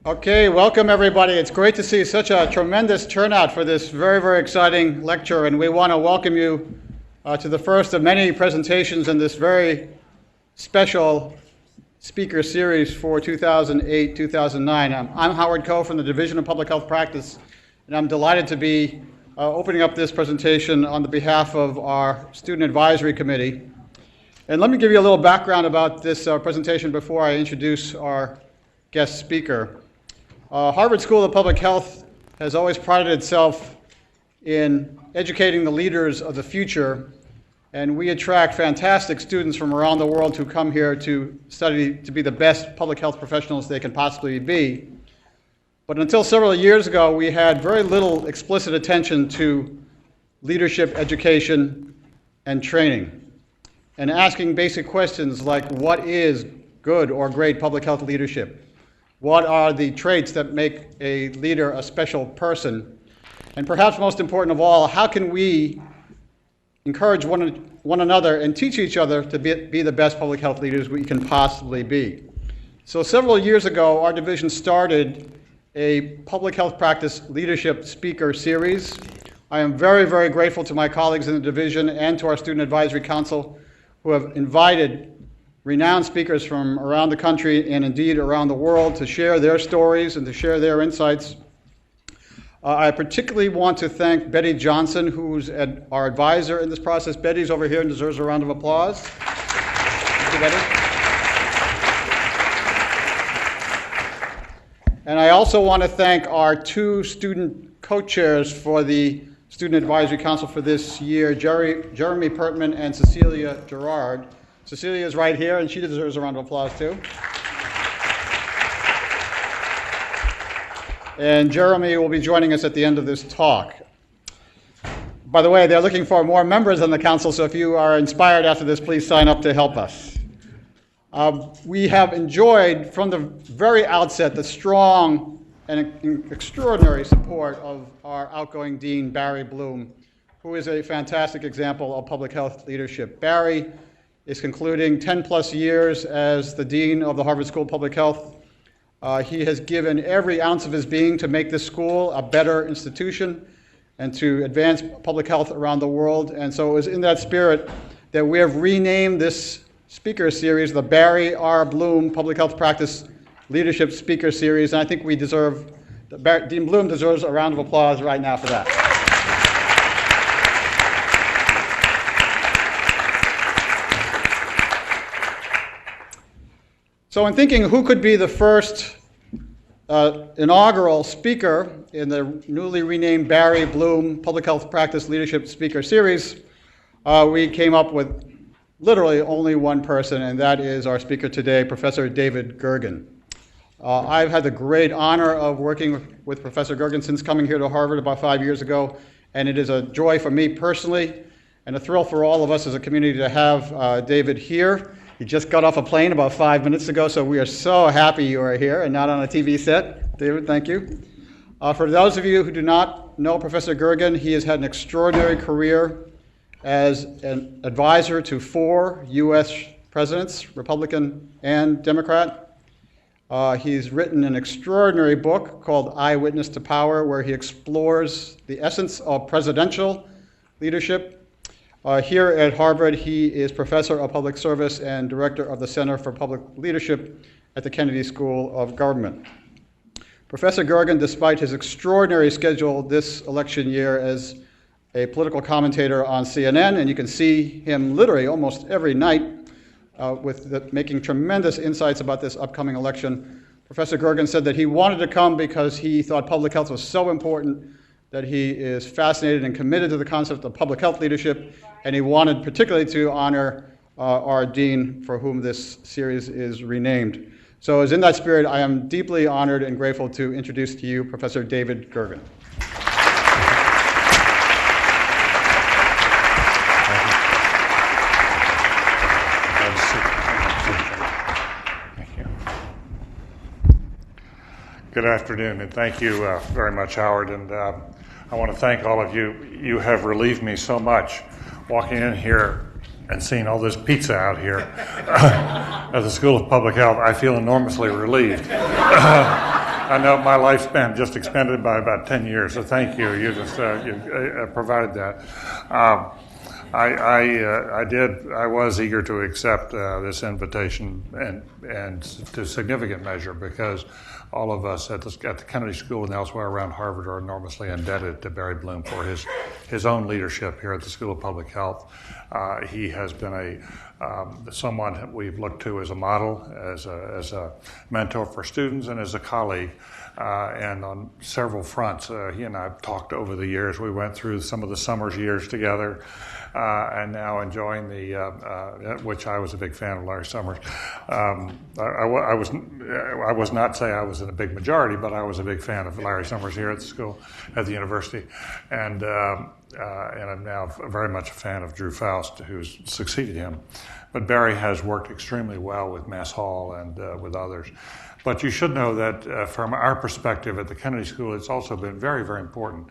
Okay, welcome everybody. It's great to see such a tremendous turnout for this very, very exciting lecture, and we want to welcome you to the first of many presentations in this very special speaker series for 2008-2009. I'm Howard Coe from the Division of Public Health Practice, and I'm delighted to be opening up this presentation on the behalf of our Student Advisory Committee. And let me give you a little background about this presentation before I introduce our guest speaker. Harvard School of Public Health has always prided itself in educating the leaders of the future, and we attract fantastic students from around the world who come here to study to be the best public health professionals they can possibly be. But until several years ago, we had very little explicit attention to leadership education and training, and asking basic questions like, what is good or great public health leadership? What are the traits that make a leader a special person? And perhaps most important of all, how can we encourage one another and teach each other to be the best public health leaders we can possibly be? So several years ago, our division started a public health practice leadership speaker series. I am very, very grateful to my colleagues in the division and to our Student Advisory Council who have invited renowned speakers from around the country and indeed around the world to share their stories and to share their insights. I particularly want to thank Betty Johnson, who's our advisor in this process. Betty's over here and deserves a round of applause. Thank you, Betty. And I also want to thank our two student co-chairs for the Student Advisory Council for this year, Jeremy Pertman and Cecilia Gerard. Cecilia is right here, and she deserves a round of applause, too. And Jeremy will be joining us at the end of this talk. By the way, they're looking for more members on the council, so if you are inspired after this, please sign up to help us. We have enjoyed, from the very outset, the strong and extraordinary support of our outgoing dean, Barry Bloom, who is a fantastic example of public health leadership. Barry is concluding 10-plus years as the dean of the Harvard School of Public Health. He has given every ounce of his being to make this school a better institution and to advance public health around the world. And so it was in that spirit that we have renamed this speaker series the Barry R. Bloom Public Health Practice Leadership Speaker Series. And I think Dean Bloom deserves a round of applause right now for that. So in thinking who could be the first inaugural speaker in the newly renamed Barry Bloom Public Health Practice Leadership Speaker Series, we came up with literally only one person, and that is our speaker today, Professor David Gergen. I've had the great honor of working with Professor Gergen since coming here to Harvard about 5 years ago, and it is a joy for me personally and a thrill for all of us as a community to have David here. He just got off a plane about 5 minutes ago, so we are so happy you are here and not on a TV set. David, thank you. For those of you who do not know Professor Gergen, he has had an extraordinary career as an advisor to 4 U.S. presidents, Republican and Democrat. He's written an extraordinary book called Eyewitness to Power, where he explores the essence of presidential leadership. Here at Harvard, he is Professor of Public Service and Director of the Center for Public Leadership at the Kennedy School of Government. Professor Gergen, despite his extraordinary schedule this election year as a political commentator on CNN, and you can see him literally almost every night making tremendous insights about this upcoming election, Professor Gergen said that he wanted to come because he thought public health was so important, that he is fascinated and committed to the concept of public health leadership, and he wanted particularly to honor our dean for whom this series is renamed. So as in that spirit, I am deeply honored and grateful to introduce to you Professor David Gergen. Thank you. Good afternoon, and thank you very much, Howard. And I want to thank all of you. You have relieved me so much walking in here and seeing all this pizza out here at the School of Public Health. I feel enormously relieved. I know my lifespan just expanded by about 10 years, so thank you. You just provided that. I was eager to accept this invitation, and to significant measure, because all of us at the Kennedy School and elsewhere around Harvard are enormously indebted to Barry Bloom for his own leadership here at the School of Public Health. He has been someone we've looked to as a model, as a mentor for students, and as a colleague. And on several fronts, he and I have talked over the years. We went through some of the summer's years together, and now enjoying which I was a big fan of Larry Summers. I was not say I was in a big majority, but I was a big fan of Larry Summers here at the school, at the university, and I'm now very much a fan of Drew Faust, who's succeeded him. But Barry has worked extremely well with Mass Hall and with others. But you should know that from our perspective at the Kennedy School, it's also been very, very important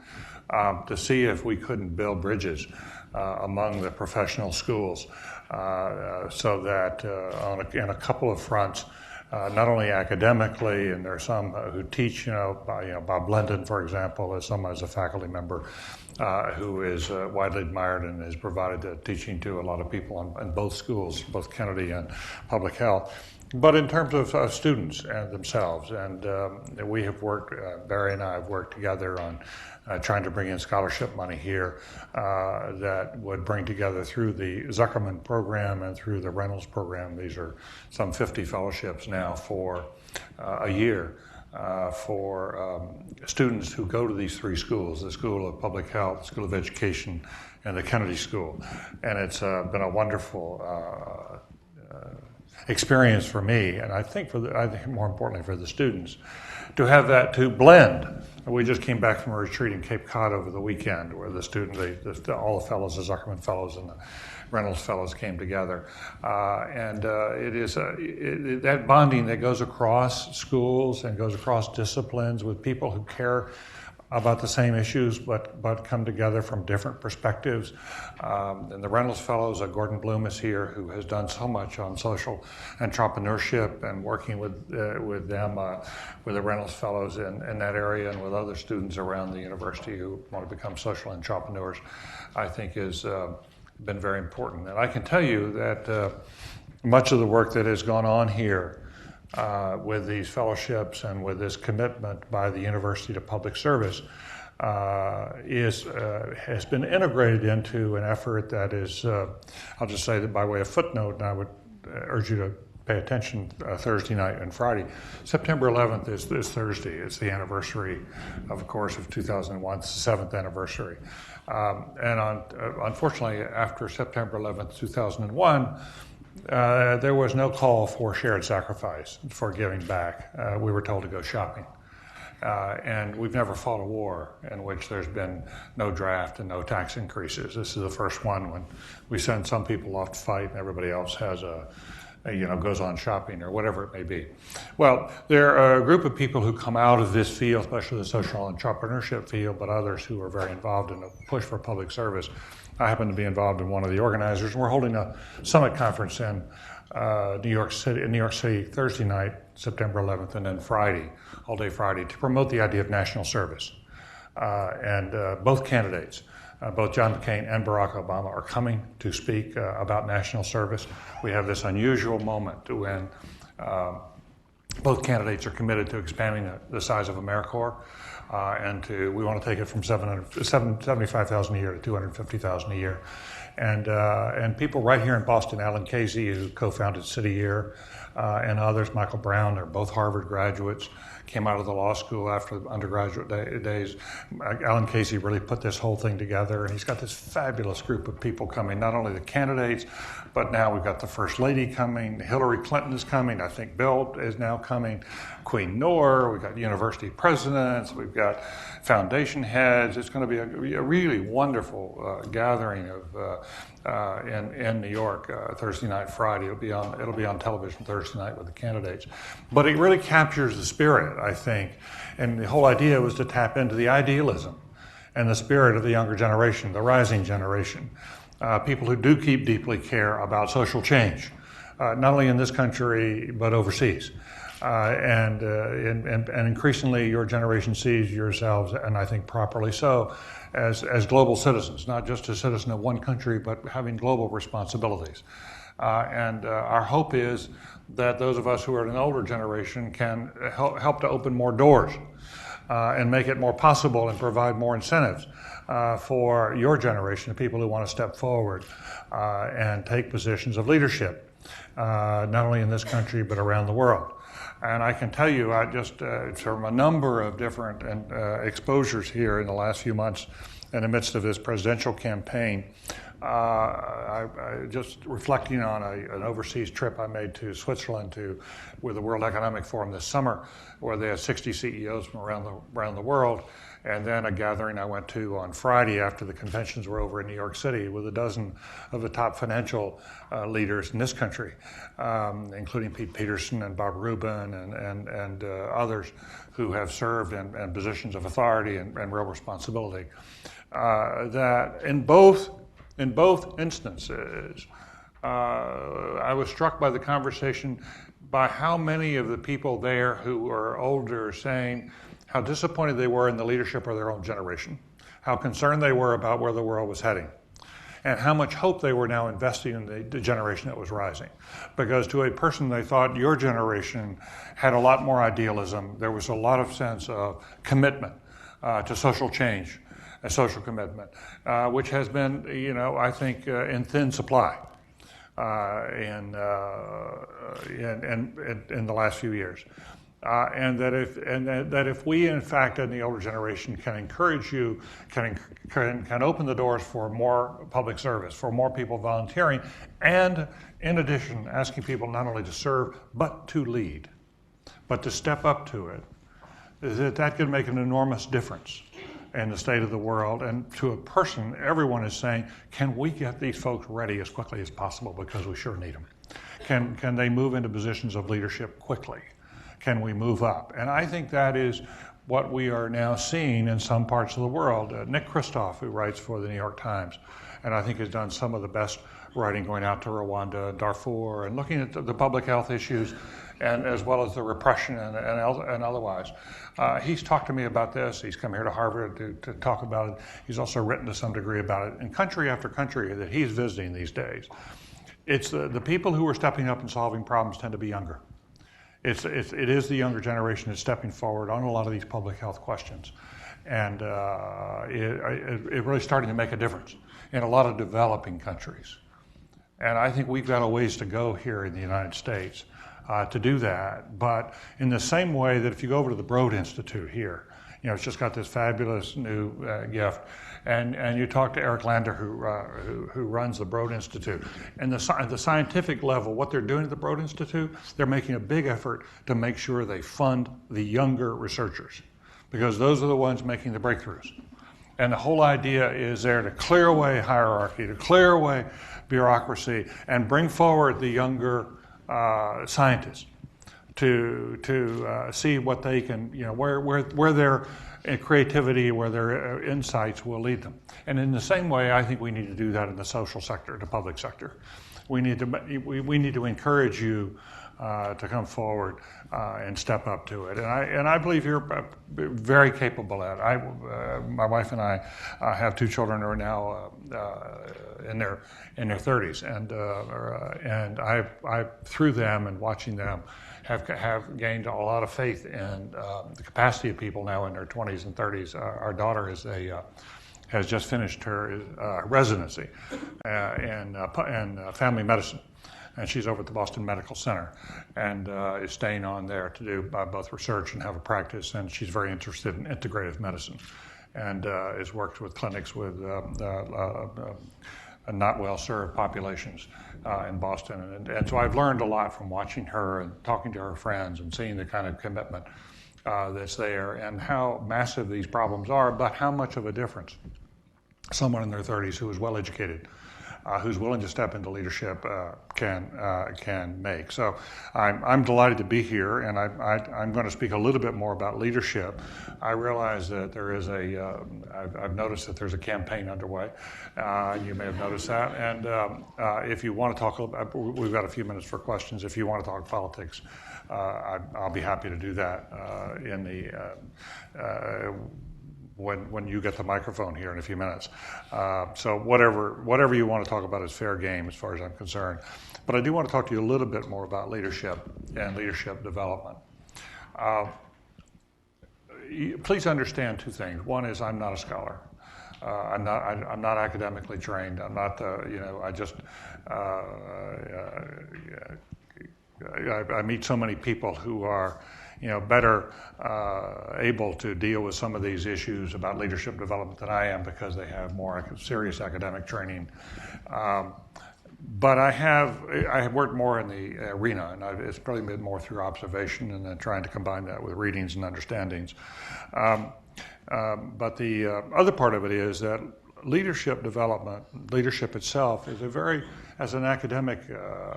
to see if we couldn't build bridges among the professional schools, so that in a couple of fronts, not only academically, and there are some who teach, Bob Blendon, for example, as a faculty member who is widely admired and has provided teaching to a lot of people in both schools, both Kennedy and Public Health. But in terms of students and themselves, and we have worked, Barry and I have worked together on trying to bring in scholarship money here that would bring together through the Zuckerman program and through the Reynolds program. These are some 50 fellowships now for a year for students who go to these three schools, the School of Public Health, the School of Education, and the Kennedy School. And it's been a wonderful experience for me, and I think more importantly for the students, to have that to blend. We just came back from a retreat in Cape Cod over the weekend, where all the fellows, the Zuckerman fellows and the Reynolds fellows came together, and it is that bonding that goes across schools and goes across disciplines with people who care about the same issues, but come together from different perspectives. And the Reynolds Fellows, Gordon Bloom is here, who has done so much on social entrepreneurship and working with them, with the Reynolds Fellows in that area, and with other students around the university who want to become social entrepreneurs, I think has been very important. And I can tell you that much of the work that has gone on here with these fellowships and with this commitment by the university to public service has been integrated into an effort that is, I'll just say that by way of footnote, and I would urge you to pay attention Thursday night and Friday. September 11th is Thursday. It's the anniversary, of course, of 2001. It's the 7th anniversary. Unfortunately, after September 11th, 2001, there was no call for shared sacrifice, for giving back. We were told to go shopping. And we've never fought a war in which there's been no draft and no tax increases. This is the first one when we send some people off to fight and everybody else has goes on shopping or whatever it may be. Well, there are a group of people who come out of this field, especially the social entrepreneurship field, but others who are very involved in the push for public service. I happen to be involved in one of the organizers. We're holding a summit conference in New York City Thursday night, September 11th, and then Friday, all day Friday, to promote the idea of national service. And both candidates, both John McCain and Barack Obama, are coming to speak about national service. We have this unusual moment when both candidates are committed to expanding the size of AmeriCorps, and we want to take it from 75,000 a year to 250,000 a year. And people right here in Boston, Alan Casey, who co-founded City Year, and others, Michael Brown, they're both Harvard graduates, came out of the law school after the undergraduate days. Alan Casey really put this whole thing together, and he's got this fabulous group of people coming, not only the candidates, but now we've got the First Lady coming, Hillary Clinton is coming, I think Bill is now coming, Queen Noor, we've got university presidents, we've got foundation heads. It's going to be a really wonderful gathering in New York Thursday night, Friday. It'll be on television Thursday night with the candidates. But it really captures the spirit, I think. And the whole idea was to tap into the idealism and the spirit of the younger generation, the rising generation. People who do deeply care about social change, not only in this country, but overseas. And increasingly, your generation sees yourselves, and I think properly so, as global citizens, not just a citizen of one country, but having global responsibilities. Our hope is that those of us who are an older generation can help to open more doors and make it more possible and provide more incentives for your generation of people who want to step forward and take positions of leadership, not only in this country but around the world. And I can tell you, I just from a number of different exposures here in the last few months in the midst of this presidential campaign, I just reflecting on an overseas trip I made to Switzerland with the World Economic Forum this summer, where they had 60 CEOs from around the world, and then a gathering I went to on Friday after the conventions were over in New York City with a dozen of the top financial leaders in this country, including Pete Peterson and Bob Rubin and others who have served in positions of authority and real responsibility. That in both instances, I was struck by the conversation by how many of the people there who are older saying how disappointed they were in the leadership of their own generation, how concerned they were about where the world was heading, and how much hope they were now investing in the generation that was rising. Because to a person, they thought your generation had a lot more idealism. There was a lot of sense of commitment to social change, a social commitment, which has been, I think, in thin supply in the last few years. And that if we, in fact, in the older generation, can encourage you, can open the doors for more public service, for more people volunteering, and in addition, asking people not only to serve but to lead, but to step up to it, that could make an enormous difference in the state of the world. And to a person, everyone is saying, can we get these folks ready as quickly as possible, because we sure need them? Can they move into positions of leadership quickly? Can we move up? And I think that is what we are now seeing in some parts of the world. Nick Kristof, who writes for the New York Times, and I think has done some of the best writing going out to Rwanda, Darfur, and looking at the public health issues, and as well as the repression and otherwise. He's talked to me about this. He's come here to Harvard to talk about it. He's also written to some degree about it. In country after country that he's visiting these days, it's the people who are stepping up and solving problems tend to be younger. It is the younger generation that's stepping forward on a lot of these public health questions. And it really starting to make a difference in a lot of developing countries. And I think we've got a ways to go here in the United States to do that. But in the same way that if you go over to the Broad Institute here, it's just got this fabulous new gift. And you talk to Eric Lander, who runs the Broad Institute. And at the scientific level, what they're doing at the Broad Institute, they're making a big effort to make sure they fund the younger researchers, because those are the ones making the breakthroughs. And the whole idea is there to clear away hierarchy, to clear away bureaucracy, and bring forward the younger scientists to see what they can, where their creativity, where their insights will lead them. And in the same way, I think we need to do that in the social sector, the public sector. We need to encourage you to come forward and step up to it. And I believe you're very capable at it. My wife and I have two children who are now in their 30s, and I through them and watching them have gained a lot of faith in the capacity of people now in their 20s and 30s. Our daughter has just finished her residency in family medicine. And she's over at the Boston Medical Center and is staying on there to do both research and have a practice. And she's very interested in integrative medicine and has worked with clinics with not well-served populations in Boston. And so I've learned a lot from watching her and talking to her friends and seeing the kind of commitment that's there and how massive these problems are, but how much of a difference someone in their 30s who is well-educated, who's willing to step into leadership can make. So I'm delighted to be here, and I'm going to speak a little bit more about leadership. I realize that there is I've noticed that there's a campaign underway. You may have noticed that. And if you want to talk, we've got a few minutes for questions. If you want to talk politics, I'll be happy to do that when you get the microphone here in a few minutes. So whatever you want to talk about is fair game as far as I'm concerned. But I do want to talk to you a little bit more about leadership and leadership development. Please understand two things. One is I'm not a scholar. I'm not academically trained. I'm not I meet so many people who are better able to deal with some of these issues about leadership development than I am because they have more serious academic training. But I have worked more in the arena, and it's probably been more through observation and then trying to combine that with readings and understandings. But the other part of it is that leadership development, leadership itself, is as an academic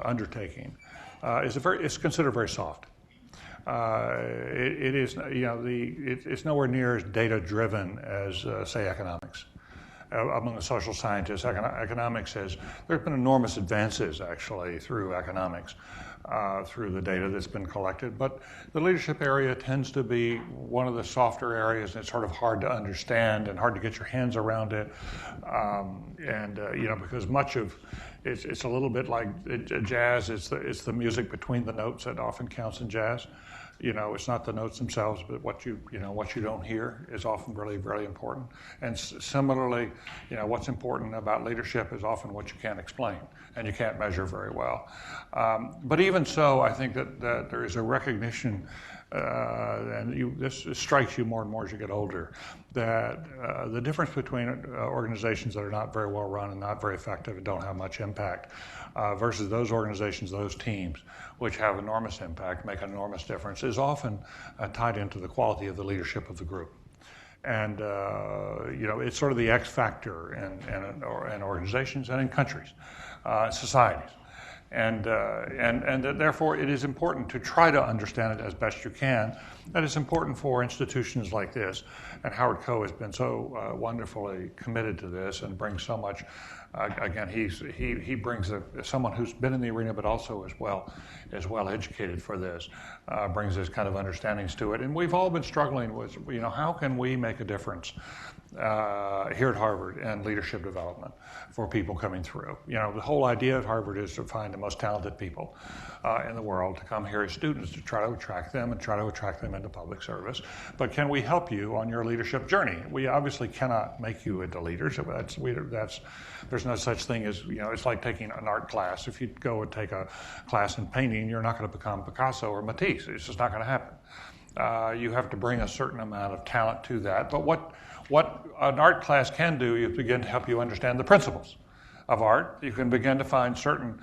undertaking, it's considered very soft. It is, it's nowhere near as data-driven as, say, economics. Among the social scientists, economics there's been enormous advances actually through economics, through the data that's been collected. But the leadership area tends to be one of the softer areas, and it's sort of hard to understand and hard to get your hands around it. Because much of it's a little bit like jazz. It's the music between the notes that often counts in jazz. It's not the notes themselves, but what you don't hear is often really, really important. And similarly, what's important about leadership is often what you can't explain and you can't measure very well. But even so, I think that there is a recognition, and this strikes you more and more as you get older, that the difference between organizations that are not very well run and not very effective and don't have much impact versus those organizations, those teams, which have enormous impact, make an enormous difference, is often tied into the quality of the leadership of the group. And, it's sort of the X factor in organizations and in countries, societies. And therefore, it is important to try to understand it as best you can. That it's important for institutions like this. And Howard Koh has been so wonderfully committed to this and brings so much. Again, he brings someone who's been in the arena, but also as well educated for this, brings this kind of understandings to it. And we've all been struggling with, how can we make a difference here at Harvard and leadership development for people coming through. The whole idea at Harvard is to find the most talented people in the world to come here as students, to try to attract them into public service. But can we help you on your leadership journey? We obviously cannot make you into leaders. There's no such thing as, it's like taking an art class. If you go and take a class in painting, you're not going to become Picasso or Matisse. It's just not going to happen. You have to bring a certain amount of talent to that. But what an art class can do is begin to help you understand the principles of art. You can begin to find certain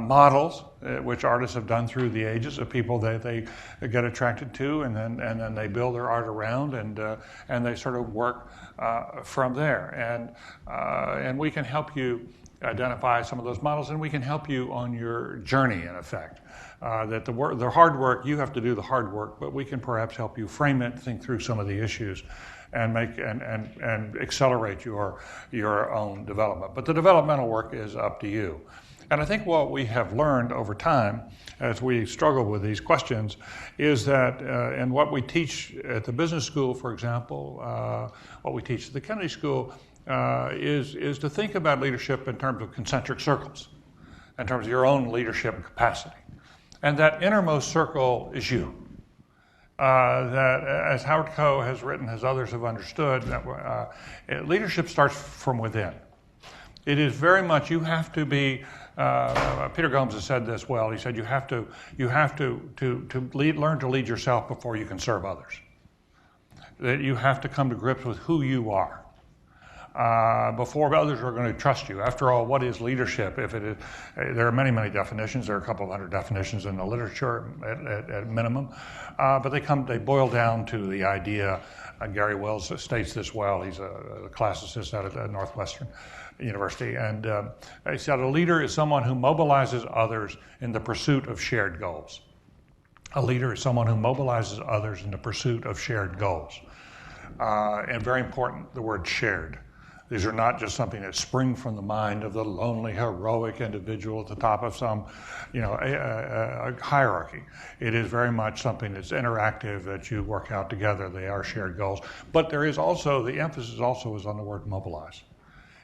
models which artists have done through the ages of people that they get attracted to, and then they build their art around, and they sort of work from there. And we can help you identify some of those models, and we can help you on your journey, in effect. That the hard work, you have to do the hard work, but we can perhaps help you frame it, think through some of the issues, and make and accelerate your own development. But the developmental work is up to you. And I think what we have learned over time, as we struggle with these questions, is that, and what we teach at the business school, for example, what we teach at the Kennedy School, is to think about leadership in terms of concentric circles, in terms of your own leadership capacity. And that innermost circle is you. That, as Howard Koh has written, as others have understood, that leadership starts from within. It is very much, you have to be, Peter Gomes has said this well, he said you have to learn to lead yourself before you can serve others. That you have to come to grips with who you are. Before others are going to trust you. After all, what is leadership? There are many, many definitions. There are a couple of hundred definitions in the literature at minimum, but they boil down to the idea. Gary Wells states this well. He's a classicist out at Northwestern University, and he said a leader is someone who mobilizes others in the pursuit of shared goals. A leader is someone who mobilizes others in the pursuit of shared goals, and very important, the word shared. These are not just something that spring from the mind of the lonely, heroic individual at the top of some, a hierarchy. It is very much something that's interactive, that you work out together. They are shared goals. But there is also, the emphasis also is on the word mobilize.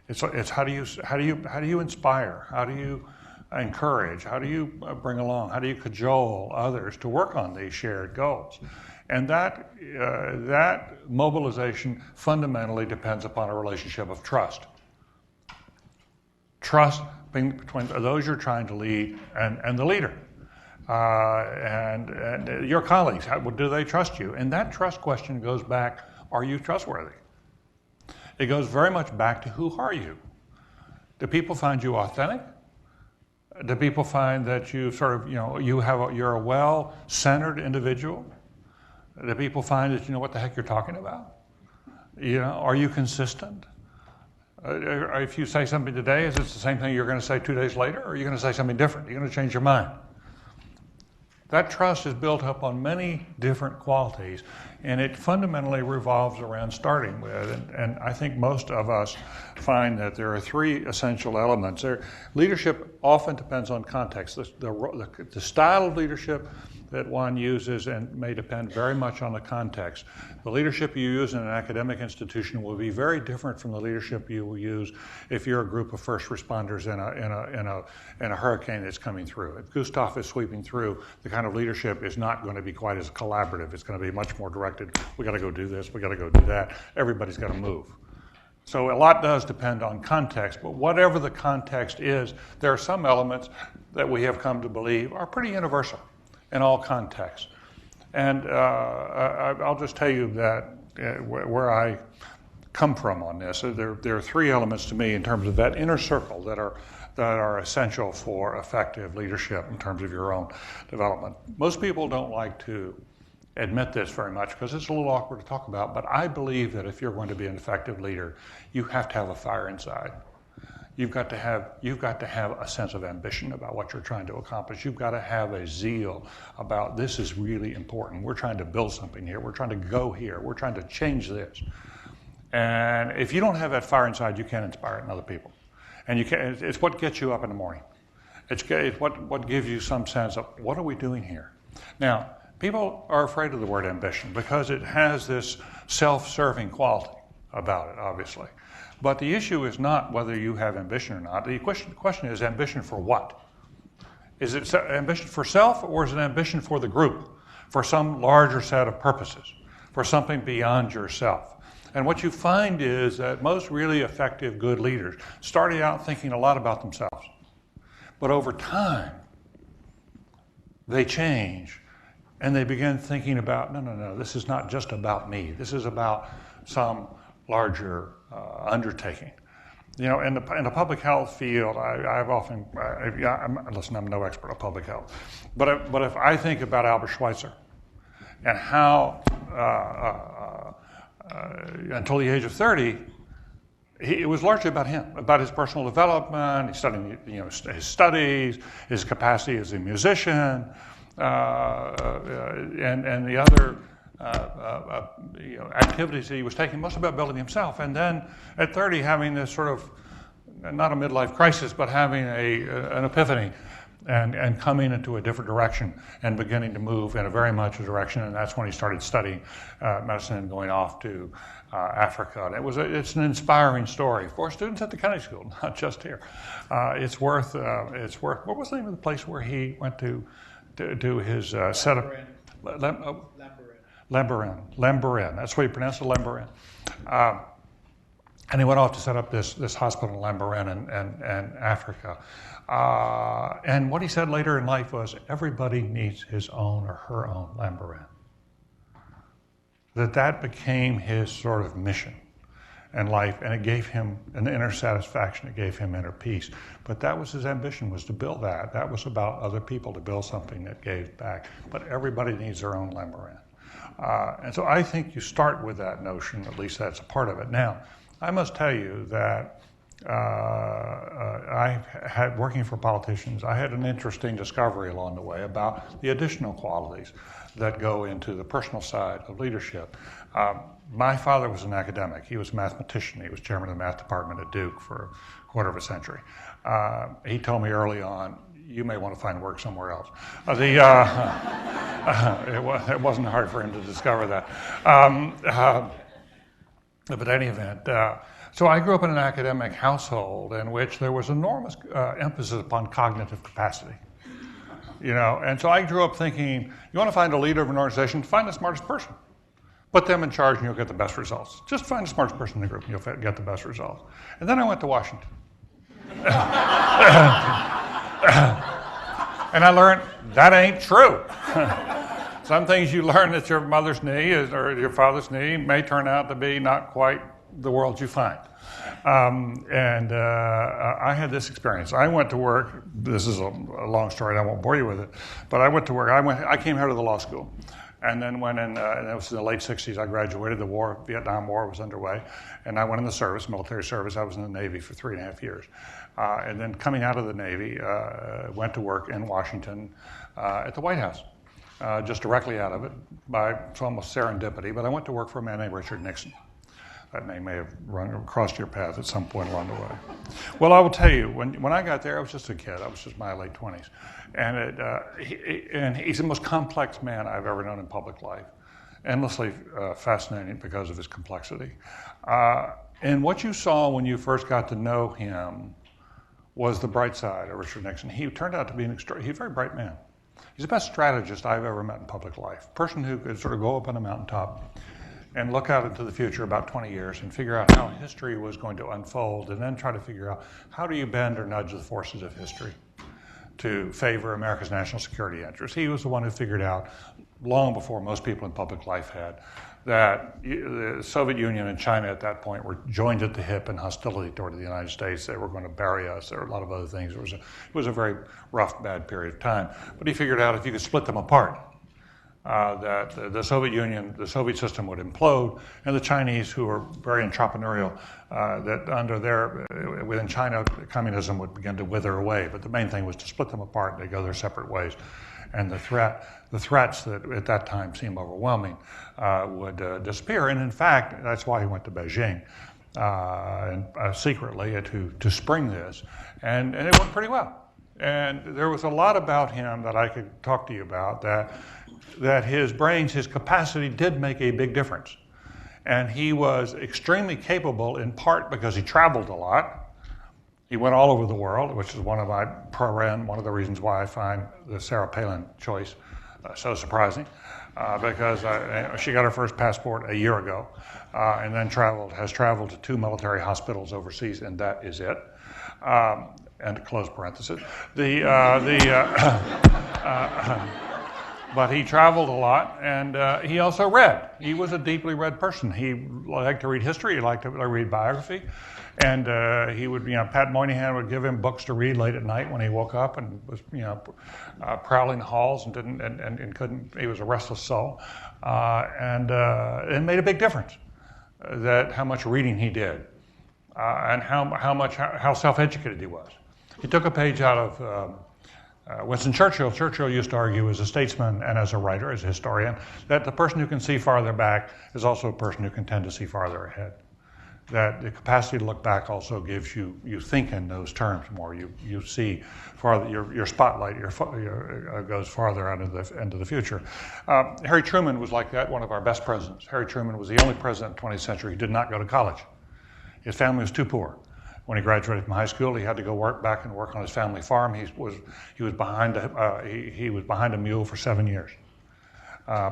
It's how do you inspire? How do you encourage? How do you bring along? How do you cajole others to work on these shared goals? And that mobilization fundamentally depends upon a relationship of trust. Trust between those you're trying to lead and the leader. And your colleagues, do they trust you? And that trust question goes back, are you trustworthy? It goes very much back to who are you? Do people find you authentic? Do people find that you you're a well-centered individual? Do people find that you know what the heck you're talking about? Are you consistent? If you say something today, is it the same thing you're going to say 2 days later, or are you going to say something different? You're going to change your mind. That trust is built up on many different qualities, and it fundamentally revolves around starting with, and I think most of us find that there are three essential elements. Leadership often depends on context. The style of leadership that one uses and may depend very much on the context. The leadership you use in an academic institution will be very different from the leadership you will use if you're a group of first responders in a hurricane that's coming through. If Gustav is sweeping through, the kind of leadership is not going to be quite as collaborative. It's going to be much more directed. We got to go do this. We got to go do that. Everybody's got to move. So a lot does depend on context, but whatever the context is, there are some elements that we have come to believe are pretty universal in all contexts. And I'll just tell you that where I come from on this, there are three elements to me in terms of that inner circle that are essential for effective leadership in terms of your own development. Most people don't like to admit this very much because it's a little awkward to talk about, but I believe that if you're going to be an effective leader, you have to have a fire inside. You've got to have a sense of ambition about what you're trying to accomplish. You've got to have a zeal about this is really important. We're trying to build something here. We're trying to go here. We're trying to change this. And if you don't have that fire inside, you can't inspire it in other people. And it's what gets you up in the morning. It's what gives you some sense of what are we doing here? Now, people are afraid of the word ambition because it has this self-serving quality about it, obviously. But the issue is not whether you have ambition or not. The question is ambition for what? Is it ambition for self, or is it ambition for the group, for some larger set of purposes, for something beyond yourself? And what you find is that most really effective, good leaders started out thinking a lot about themselves. But over time, they change, and they begin thinking about, no, this is not just about me. This is about some larger undertaking. In the public health field, I'm no expert on public health, but if I think about Albert Schweitzer and how until the age of 30, it was largely about him, about his personal development. He's studying, his studies, his capacity as a musician, and the other activities that he was taking, most about building himself. And then at 30, having this sort of, not a midlife crisis, but having an epiphany and coming into a different direction and beginning to move in a very much a direction. And that's when he started studying medicine and going off to Africa. And it's an inspiring story for students at the Kennedy School, not just here. It's worth, what was the name of the place where he went to do his setup? Lambaréné. That's what he pronounced it, Lambaréné. And he went off to set up this hospital in Lambaréné and Africa. And what he said later in life was, everybody needs his own or her own Lambaréné. That became his sort of mission in life, and it gave him an inner satisfaction. It gave him inner peace. But that was his ambition, was to build that. That was about other people, to build something that gave back. But everybody needs their own Lambaréné. And so I think you start with that notion, at least that's a part of it. Now, I must tell you that I had working for politicians, I had an interesting discovery along the way about the additional qualities that go into the personal side of leadership. My father was an academic. He was a mathematician. He was chairman of the math department at Duke for a quarter of a century. He told me early on, you may want to find work somewhere else. It wasn't hard for him to discover that. But in any event, so I grew up in an academic household in which there was enormous emphasis upon cognitive capacity. And so I grew up thinking, you want to find a leader of an organization, find the smartest person. Put them in charge and you'll get the best results. Just find the smartest person in the group and you'll get the best results. And then I went to Washington. And I learned that ain't true. Some things you learn at your mother's knee or your father's knee may turn out to be not quite the world you find. I had this experience. I went to work. This is a long story, and I won't bore you with it. But I went to work. I came here to the law school. And then went in, and it was in the late 60s, I graduated. The Vietnam War was underway. And I went in the service, military service. I was in the Navy for 3.5 years. And then coming out of the Navy, went to work in Washington at the White House, just directly out of it. It's almost serendipity, but I went to work for a man named Richard Nixon. That name may have crossed your path at some point along the way. Well, I will tell you, when I got there, I was just a kid. I was just in my late 20s. And he's the most complex man I've ever known in public life. Endlessly fascinating because of his complexity. And what you saw when you first got to know him was the bright side of Richard Nixon. He turned out to be he's a very bright man. He's the best strategist I've ever met in public life. A person who could sort of go up on a mountaintop and look out into the future about 20 years and figure out how history was going to unfold, and then try to figure out how do you bend or nudge the forces of history to favor America's national security interests. He was the one who figured out, long before most people in public life had, that the Soviet Union and China at that point were joined at the hip in hostility toward the United States. They were going to bury us. There were a lot of other things. It was a very rough, bad period of time. But he figured out if you could split them apart, that the Soviet Union, the Soviet system would implode, and the Chinese, who were very entrepreneurial, that within China, communism would begin to wither away. But the main thing was to split them apart and they go their separate ways. And the threats that at that time seemed overwhelming would disappear. And in fact, that's why he went to Beijing secretly to spring this, and it went pretty well. And there was a lot about him that I could talk to you about that his brains, his capacity did make a big difference. And he was extremely capable in part because he traveled a lot. He went all over the world, which is one of the reasons why I find the Sarah Palin choice so surprising, because she got her first passport a year ago, and then has traveled to 2 military hospitals overseas, and that is it. And close parenthesis. But he traveled a lot, and he also read. He was a deeply read person. He liked to read history. He liked to read biography. And he would, Pat Moynihan would give him books to read late at night when he woke up and was, prowling the halls and couldn't. He was a restless soul, and it made a big difference how much reading he did, and how self-educated he was. He took a page out of Winston Churchill. Churchill used to argue as a statesman and as a writer, as a historian, that the person who can see farther back is also a person who can tend to see farther ahead. That the capacity to look back also gives you think in those terms more. You see farther. Your spotlight goes farther out into the future. Harry Truman was like that. One of our best presidents. Harry Truman was the only president in the 20th century who did not go to college. His family was too poor. When he graduated from high school, he had to go work on his family farm. He was behind a mule for 7 years,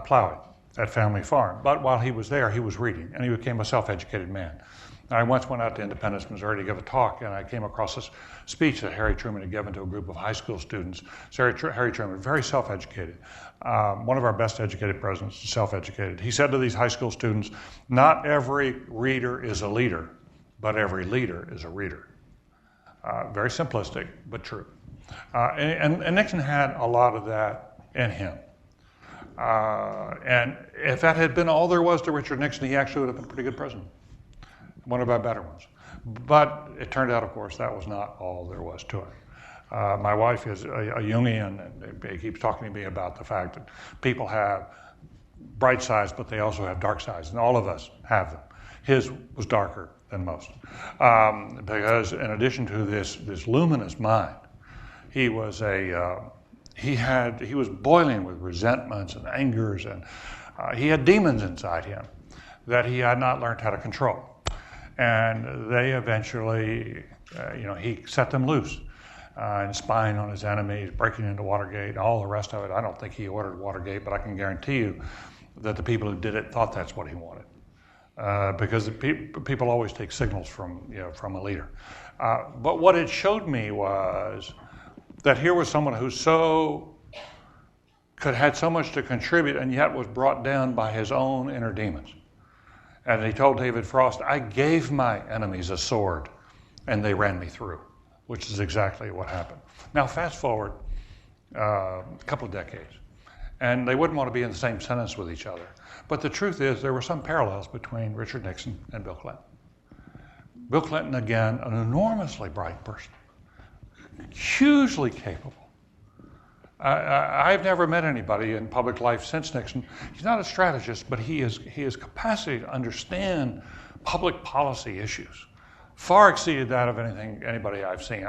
plowing that family farm. But while he was there, he was reading, and he became a self-educated man. I once went out to Independence, Missouri to give a talk, and I came across this speech that Harry Truman had given to a group of high school students. So Harry Truman, very self-educated, one of our best educated presidents, self-educated. He said to these high school students, "Not every reader is a leader, but every leader is a reader." Very simplistic, but true. And Nixon had a lot of that in him. And if that had been all there was to Richard Nixon, he actually would have been a pretty good president. one of our better ones. But it turned out, of course, that was not all there was to it. My wife is a Jungian, and he keeps talking to me about the fact that people have bright sides, but they also have dark sides, and all of us have them. His was darker than most, because in addition to this luminous mind, he was he was boiling with resentments and angers, and he had demons inside him that he had not learned how to control, and they eventually, he set them loose. And spying on his enemies, breaking into Watergate, all the rest of it. I don't think he ordered Watergate, but I can guarantee you that the people who did it thought that's what he wanted. Because people always take signals from a leader. But what it showed me was that here was someone who had so much to contribute and yet was brought down by his own inner demons. And he told David Frost, I gave my enemies a sword and they ran me through, which is exactly what happened. Now, fast forward a couple of decades, and they wouldn't want to be in the same sentence with each other. But the truth is, there were some parallels between Richard Nixon and Bill Clinton. Bill Clinton, again, an enormously bright person, hugely capable. I've never met anybody in public life since Nixon. He's not a strategist, but he has capacity to understand public policy issues. Far exceeded that of anybody I've seen.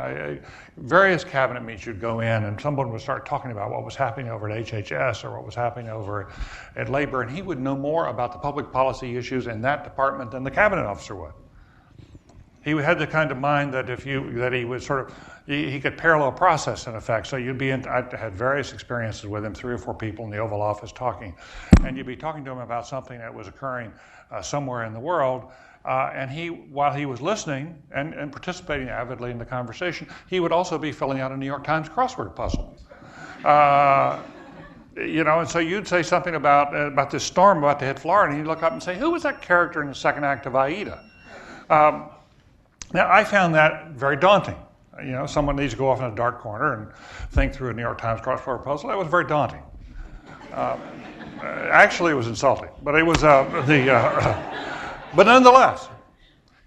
Various cabinet meetings you'd go in and someone would start talking about what was happening over at HHS or what was happening over at Labor, and he would know more about the public policy issues in that department than the cabinet officer would. He had the kind of mind that he would he could parallel process in effect. So I had various experiences with him, 3 or 4 people in the Oval Office talking, and you'd be talking to him about something that was occurring somewhere in the world. And while he was listening and participating avidly in the conversation, he would also be filling out a New York Times crossword puzzle. And so you'd say something about this storm about to hit Florida, and he'd look up and say, who was that character in the second act of Aida? Now, I found that very daunting. Someone needs to go off in a dark corner and think through a New York Times crossword puzzle. That was very daunting. Actually, it was insulting, but it was But nonetheless,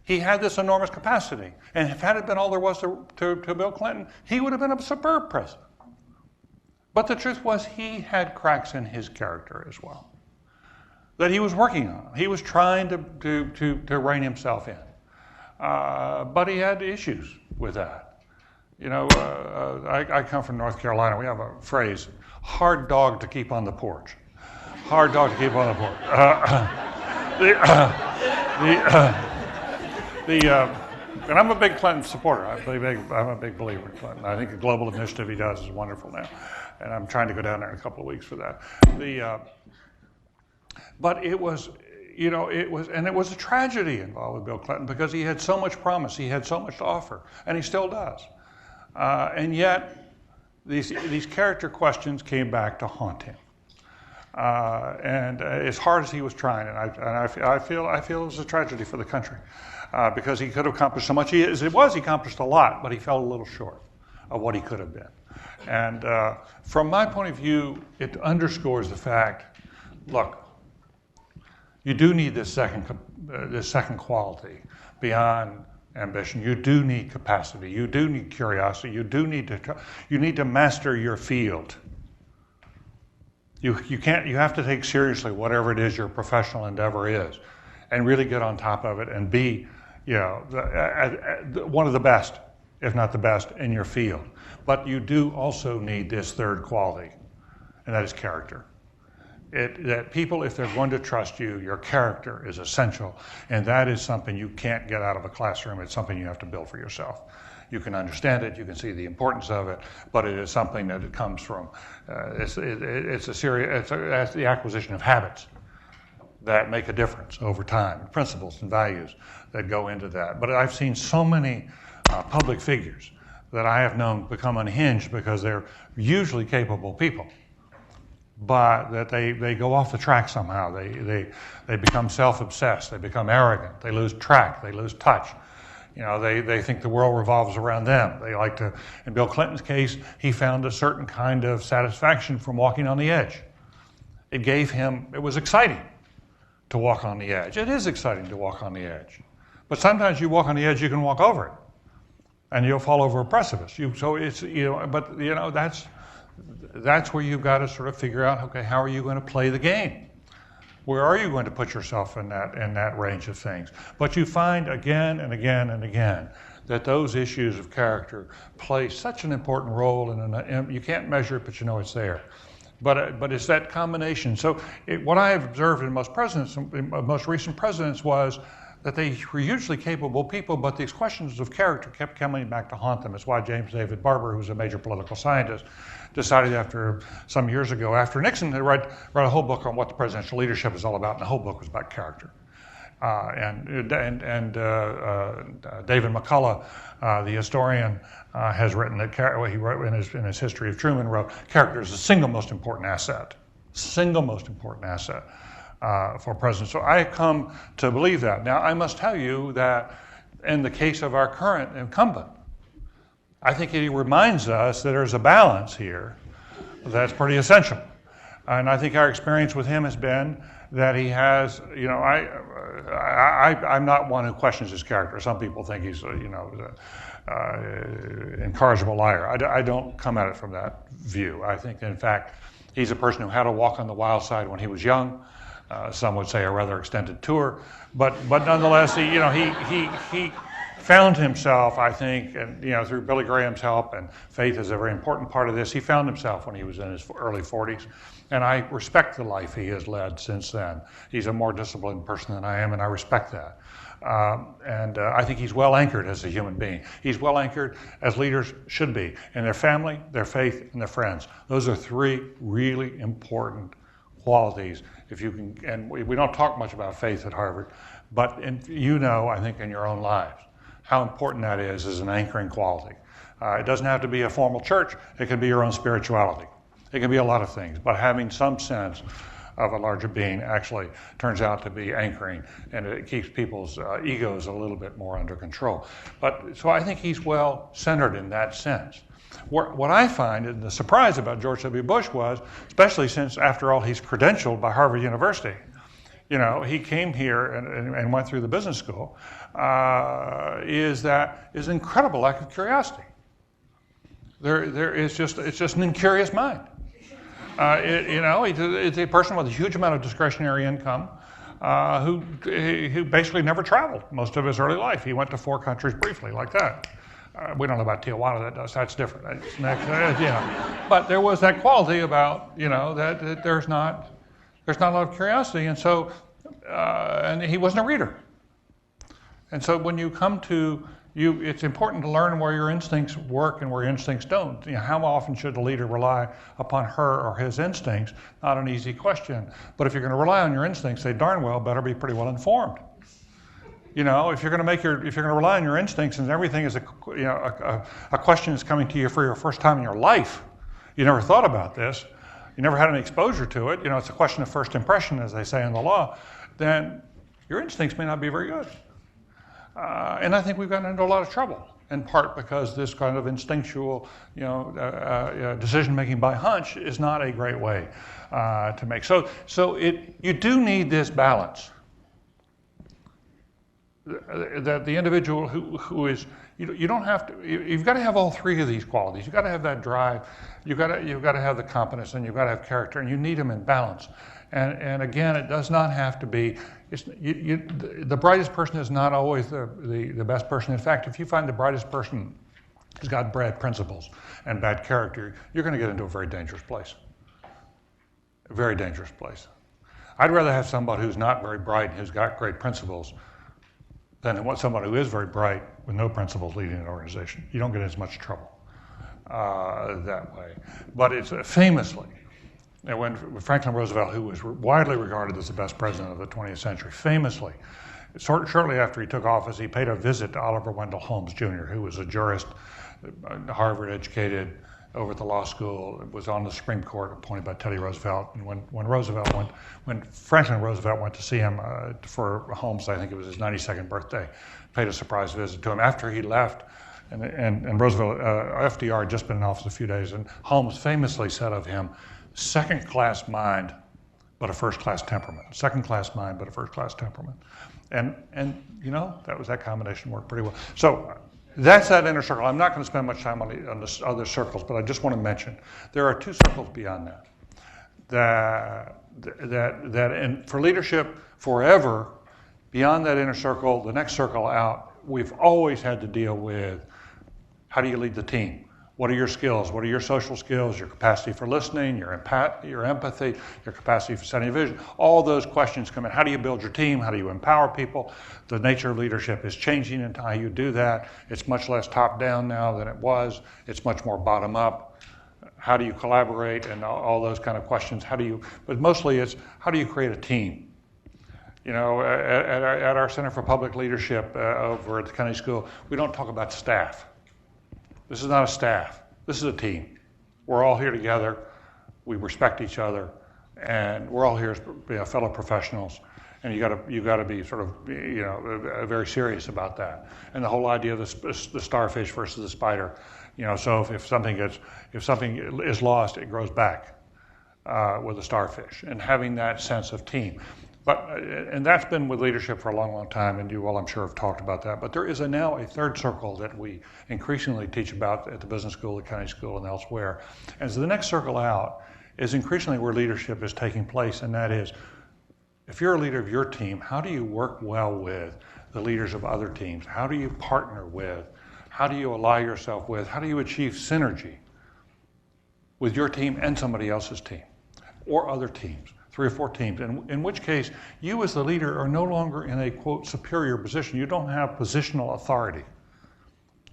he had this enormous capacity. And if had it been all there was to Bill Clinton, he would have been a superb president. But the truth was he had cracks in his character as well that he was working on. He was trying to rein himself in. But he had issues with that. I come from North Carolina. We have a phrase, hard dog to keep on the porch. Hard dog to keep on the porch. And I'm a big Clinton supporter. I'm a big believer in Clinton. I think the global initiative he does is wonderful now, and I'm trying to go down there in a couple of weeks for that. But it was a tragedy involved with Bill Clinton because he had so much promise, he had so much to offer, and he still does. And yet, these character questions came back to haunt him. And as hard as he was trying, and I feel it was a tragedy for the country because he could have accomplished so much. He accomplished a lot, but he fell a little short of what he could have been. And from my point of view, it underscores the fact: look, you do need this second quality beyond ambition. You do need capacity. You do need curiosity. You need to master your field. You have to take seriously whatever it is your professional endeavor is, and really get on top of it and be, one of the best, if not the best, in your field. But you do also need this third quality, and that is character. That people, if they're going to trust you, your character is essential, and that is something you can't get out of a classroom. It's something you have to build for yourself. You can understand it, you can see the importance of it, but it is something that it comes from. It's the acquisition of habits that make a difference over time, principles and values that go into that. But I've seen so many public figures that I have known become unhinged because they're usually capable people, but that they go off the track somehow. They become self-obsessed, they become arrogant, they lose track, they lose touch. They think the world revolves around them. They like to, in Bill Clinton's case, he found a certain kind of satisfaction from walking on the edge. It was exciting to walk on the edge. It is exciting to walk on the edge. But sometimes you walk on the edge, you can walk over it, and you'll fall over a precipice. That's where you've got to sort of figure out, okay, how are you going to play the game? Where are you going to put yourself in that range of things? But you find again and again and again that those issues of character play such an important role, and you can't measure it, but you know it's there. But it's that combination. So what I have observed in most recent presidents was that they were hugely capable people, but these questions of character kept coming back to haunt them. It's why James David Barber, who's a major political scientist, decided some years ago, after Nixon, to write a whole book on what the presidential leadership is all about, and the whole book was about character. David McCullough, the historian, has written that he wrote in his History of Truman, wrote, character is the single most important asset for presidents. So I come to believe that. Now, I must tell you that in the case of our current incumbent, I think he reminds us that there's a balance here that's pretty essential. And I think our experience with him has been that he has, I'm not one who questions his character. Some people think he's, incorrigible liar. I don't come at it from that view. I think, in fact, he's a person who had to walk on the wild side when he was young. Some would say a rather extended tour, but nonetheless, he found himself, I think, and through Billy Graham's help, and faith is a very important part of this. He found himself when he was in his early 40s, and I respect the life he has led since then. He's a more disciplined person than I am, and I respect that. I think he's well anchored as a human being. He's well anchored as leaders should be in their family, their faith, and their friends. Those are three really important qualities. If you can, and we don't talk much about faith at Harvard, but I think in your own lives, how important that is as an anchoring quality. It doesn't have to be a formal church. It can be your own spirituality. It can be a lot of things, but having some sense of a larger being actually turns out to be anchoring, and it keeps people's egos a little bit more under control. So I think he's well centered in that sense. What I find, and the surprise about George W. Bush was, especially since, after all, he's credentialed by Harvard University. He came here and went through the business school, is an incredible lack of curiosity. It's just an incurious mind. It's a person with a huge amount of discretionary income who basically never traveled most of his early life. He went to 4 countries briefly, like that. We don't know about Tijuana. That's different. But there was that quality about that there's not a lot of curiosity, and so and he wasn't a reader. And so when you come to it's important to learn where your instincts work and where your instincts don't. How often should a leader rely upon her or his instincts? Not an easy question. But if you're going to rely on your instincts, they darn well better be pretty well informed. If you're going to rely on your instincts and everything is a question that's coming to you for your first time in your life, you never thought about this, you never had any exposure to it, it's a question of first impression, as they say in the law, then your instincts may not be very good. And I think we've gotten into a lot of trouble, in part because this kind of instinctual, decision-making by hunch is not a great way to make. So you do need this balance. That the individual who is, you don't have to, you've got to have all 3 of these qualities. You've got to have that drive, you've got to have the competence, and you've got to have character, and you need them in balance. And again, it does not have to be, the brightest person is not always the best person. In fact, if you find the brightest person has got bad principles and bad character, you're going to get into a very dangerous place. A very dangerous place. I'd rather have somebody who's not very bright and who's got great principles than somebody who is very bright with no principles leading an organization. You don't get as much trouble that way. But it's famously, when Franklin Roosevelt, who was widely regarded as the best president of the 20th century, famously, shortly after he took office, he paid a visit to Oliver Wendell Holmes Jr., who was a jurist, Harvard-educated, over at the law school, was on the Supreme Court, appointed by Teddy Roosevelt. And when Franklin Roosevelt went to see him for Holmes, I think it was his 92nd birthday, paid a surprise visit to him. After he left, and Roosevelt, FDR had just been in office a few days, and Holmes famously said of him, second-class mind, but a first-class temperament. Second-class mind, but a first-class temperament. And that combination worked pretty well. So that's that inner circle. I'm not going to spend much time on the other circles, but I just want to mention there are two circles beyond that. And for leadership forever, beyond that inner circle, the next circle out, we've always had to deal with how do you lead the team? What are your skills? What are your social skills? Your capacity for listening, your empathy, your capacity for setting a vision. All those questions come in. How do you build your team? How do you empower people? The nature of leadership is changing in how you do that. It's much less top-down now than it was. It's much more bottom-up. How do you collaborate and all those kind of questions? But mostly it's how do you create a team? At our Center for Public Leadership over at the Kennedy School, we don't talk about staff. This is not a staff. This is a team. We're all here together. We respect each other, and we're all here as fellow professionals. And you got to be sort of very serious about that. And the whole idea of the starfish versus the spider. So if something is lost, it grows back with the starfish, and having that sense of team. And that's been with leadership for a long, long time, and you all, I'm sure, have talked about that. But there is now a third circle that we increasingly teach about at the business school, the Kennedy School, and elsewhere. And so the next circle out is increasingly where leadership is taking place, and that is, if you're a leader of your team, how do you work well with the leaders of other teams? How do you partner with? How do you ally yourself with? How do you achieve synergy with your team and somebody else's team or other teams? 3 or 4 teams, in which case you as the leader are no longer in a, quote, superior position. You don't have positional authority.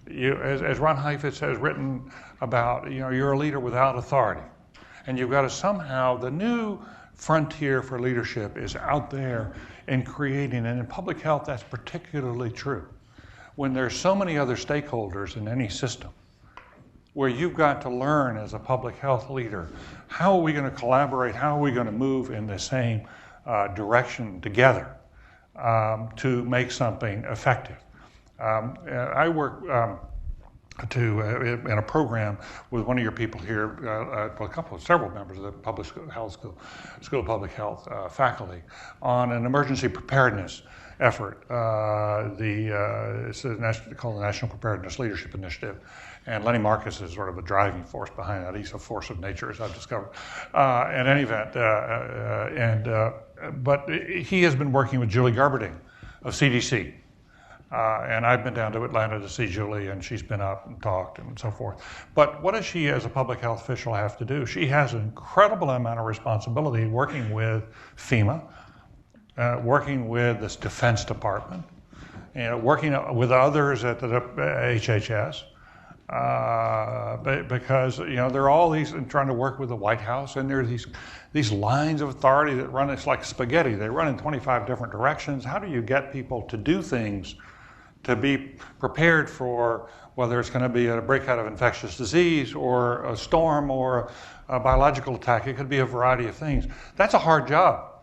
As Ron Heifetz has written about, you're a leader without authority. And you've got to somehow, the new frontier for leadership is out there in creating, and in public health that's particularly true. When there's so many other stakeholders in any system, where you've got to learn as a public health leader, how are we going to collaborate, how are we going to move in the same direction together to make something effective. I work in a program with one of your people here, several members of the School of Public Health faculty, on an emergency preparedness effort. It's called the National Preparedness Leadership Initiative. And Lenny Marcus is sort of a driving force behind that. He's a force of nature, as I've discovered. In any event, but he has been working with Julie Garberding of CDC. And I've been down to Atlanta to see Julie, and she's been up and talked and so forth. But what does she, as a public health official, have to do? She has an incredible amount of responsibility working with FEMA, working with this Defense Department, working with others at the HHS. Because there are all these, and trying to work with the White House, and there are these lines of authority that run, it's like spaghetti. They run in 25 different directions. How do you get people to do things, to be prepared for whether it's going to be a breakout of infectious disease or a storm or a biological attack? It could be a variety of things. That's a hard job,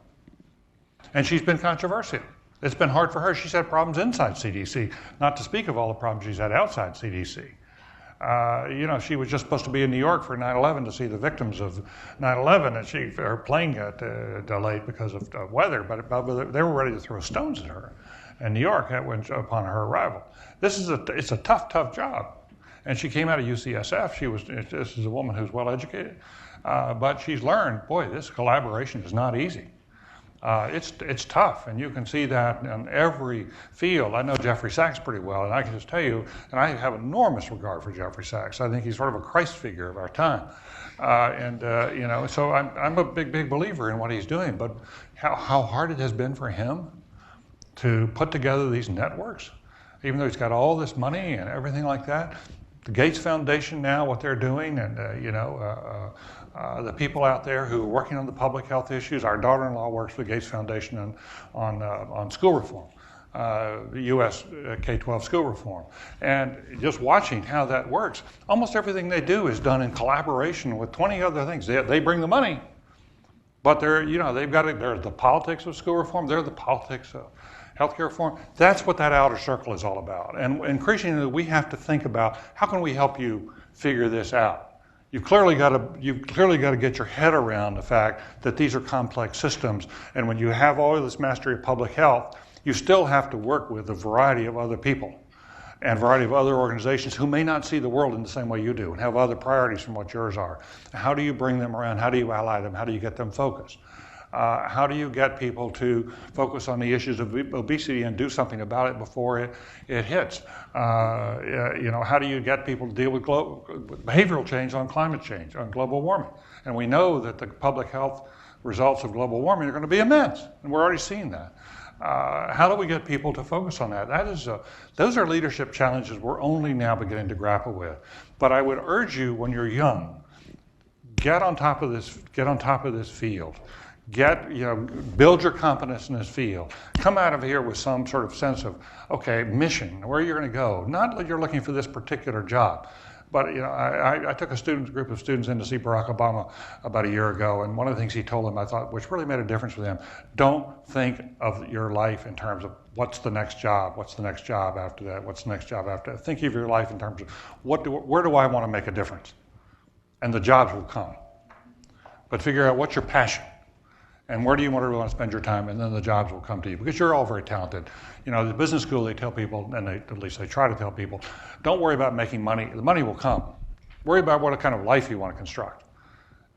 and she's been controversial. It's been hard for her. She's had problems inside CDC, not to speak of all the problems she's had outside CDC. She was just supposed to be in New York for 9/11 to see the victims of 9/11, and her plane got delayed because of weather, but they were ready to throw stones at her in New York upon her arrival. It's a tough job. And she came out of UCSF. This is a woman who's well educated, but she's learned, boy, this collaboration is not easy. It's tough, and you can see that in every field. I know Jeffrey Sachs pretty well, and I can just tell you, and I have enormous regard for Jeffrey Sachs. I think he's sort of a Christ figure of our time. So I'm a big believer in what he's doing, but how hard it has been for him to put together these networks, even though he's got all this money and everything like that. The Gates Foundation now, what they're doing, and the people out there who are working on the public health issues. Our daughter-in-law works for the Gates Foundation on school reform, U.S. K-12 school reform. And just watching how that works, almost everything they do is done in collaboration with 20 other things. They bring the money, but they're the politics of school reform, they're the politics of healthcare reform. That's what that outer circle is all about. And increasingly, we have to think about how can we help you figure this out. You've clearly got to get your head around the fact that these are complex systems, and when you have all of this mastery of public health, you still have to work with a variety of other people and a variety of other organizations who may not see the world in the same way you do and have other priorities from what yours are. How do you bring them around? How do you ally them? How do you get them focused? How do you get people to focus on the issues of obesity and do something about it before it hits? How do you get people to deal with behavioral change on climate change, on global warming? And we know that the public health results of global warming are going to be immense, and we're already seeing that. How do we get people to focus on that? Those are leadership challenges we're only now beginning to grapple with. But I would urge you, when you're young, get on top of this field. Build your competence in this field. Come out of here with some sort of sense of, okay, mission, where you're going to go. Not that you're looking for this particular job, but I took a group of students in to see Barack Obama about a year ago, and one of the things he told them, I thought, which really made a difference for them, don't think of your life in terms of what's the next job, what's the next job after that, what's the next job after that. Think of your life in terms of where do I want to make a difference? And the jobs will come. But figure out what's your passion. And where do you want to spend your time, and then the jobs will come to you, because you're all very talented. The business school, they tell people, and at least they try to tell people, don't worry about making money. The money will come. Worry about what kind of life you want to construct.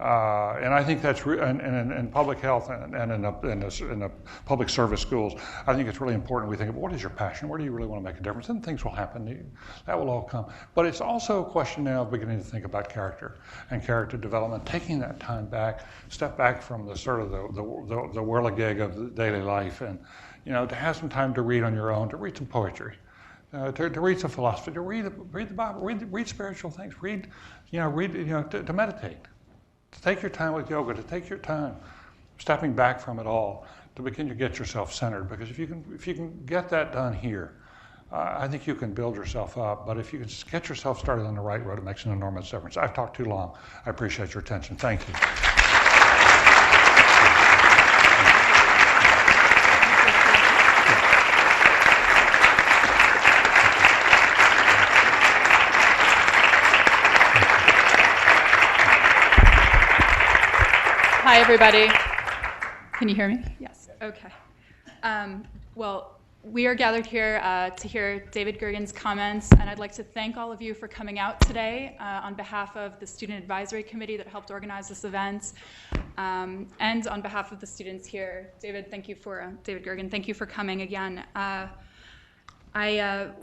And I think that's in public health and in the public service schools, I think it's really important we think about what is your passion, where do you really want to make a difference, and things will happen. That will all come. But it's also a question now of beginning to think about character and character development, taking that time back, step back from the sort of the whirligig of the daily life, and to have some time to read on your own, to read some poetry. To read some philosophy, to read the Bible, read spiritual things, to meditate. To take your time with yoga, to take your time stepping back from it all, to begin to get yourself centered. Because if you can get that done here, I think you can build yourself up. But if you can just get yourself started on the right road, it makes an enormous difference. I've talked too long. I appreciate your attention. Thank you. Hi, everybody. Can you hear me? Yes. Okay. Well, we are gathered here to hear David Gergen's comments, and I'd like to thank all of you for coming out today on behalf of the Student Advisory Committee that helped organize this event, and on behalf of the students here. David Gergen, thank you for coming again. I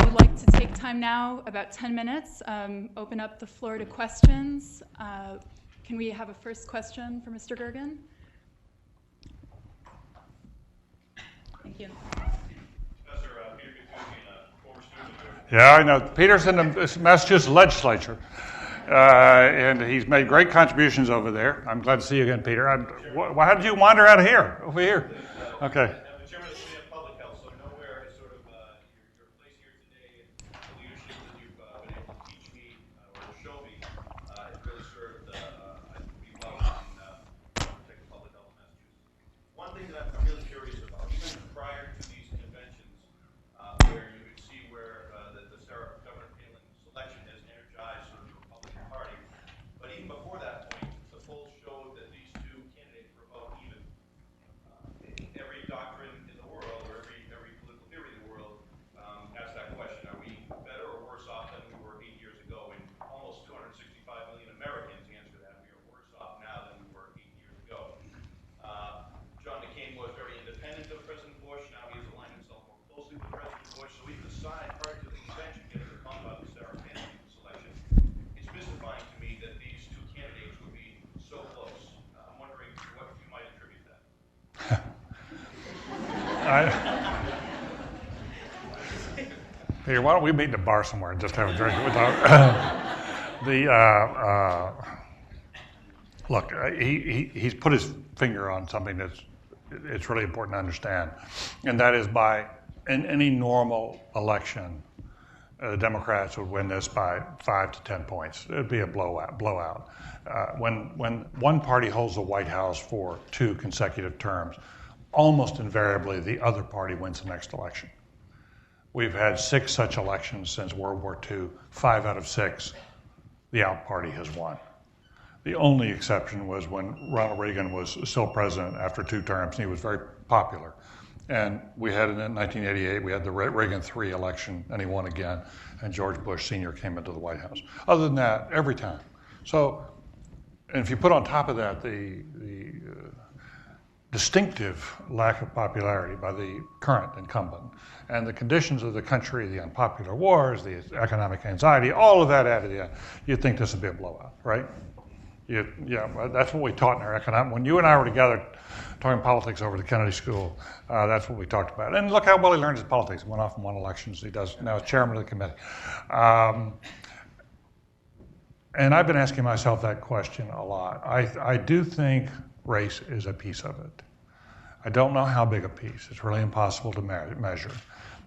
would like to take time now, about 10 minutes, open up the floor to questions. Can we have a first question for Mr. Gergen? Thank you. Professor Peter Kutuzian, a former student. Yeah, I know. Peter's in the Massachusetts legislature, and he's made great contributions over there. I'm glad to see you again, Peter. How did you wander out of here, over here? Okay. I'm the chairman of the Committee on Public Health, so nowhere is sort of your place here today and the leadership that you've been able to teach me or show me has really served me well in protecting public health in Massachusetts. One thing that I'm really curious about, even prior to these conventions, where you could see where the Governor Palin selection has energized sort of the Republican Party, but even before that point, the polls showed that these two candidates were about even. Every doctrine in the world, or every political theory in the world, asks that question: are we better or worse off than we were 8 years ago? And almost 265 million Americans answer that. We are worse off now than we were 8 years ago. John McCain was very independent of President Bush. Now he has aligned himself more closely with President Bush. So we decide prior to the convention, getting to talk about the Sarah Palin selection. It's mystifying to me that these two candidates would be so close. I'm wondering what you might attribute that. Peter, why don't we meet in a bar somewhere and just have a drink without look, he's put his finger on something it's really important to understand, and that is in any normal election, the Democrats would win this by 5 to 10 points. It would be a blowout. When one party holds the White House for 2 consecutive terms, almost invariably the other party wins the next election. We've had 6 such elections since World War II. 5 out of 6, the out party has won. The only exception was when Ronald Reagan was still president after 2 terms, and he was very popular. And we had, in 1988, we had the Reagan III election, and he won again, and George Bush Sr. came into the White House. Other than that, every time. So, and if you put on top of that the distinctive lack of popularity by the current incumbent, and the conditions of the country, the unpopular wars, the economic anxiety, all of that added in, you'd think this would be a blowout, right? Yeah, that's what we taught in our economic. When you and I were together talking politics over the Kennedy School, that's what we talked about. And look how well he learned his politics. He went off and won elections. He does now as chairman of the committee. And I've been asking myself that question a lot. I do think race is a piece of it. I don't know how big a piece. It's really impossible to measure.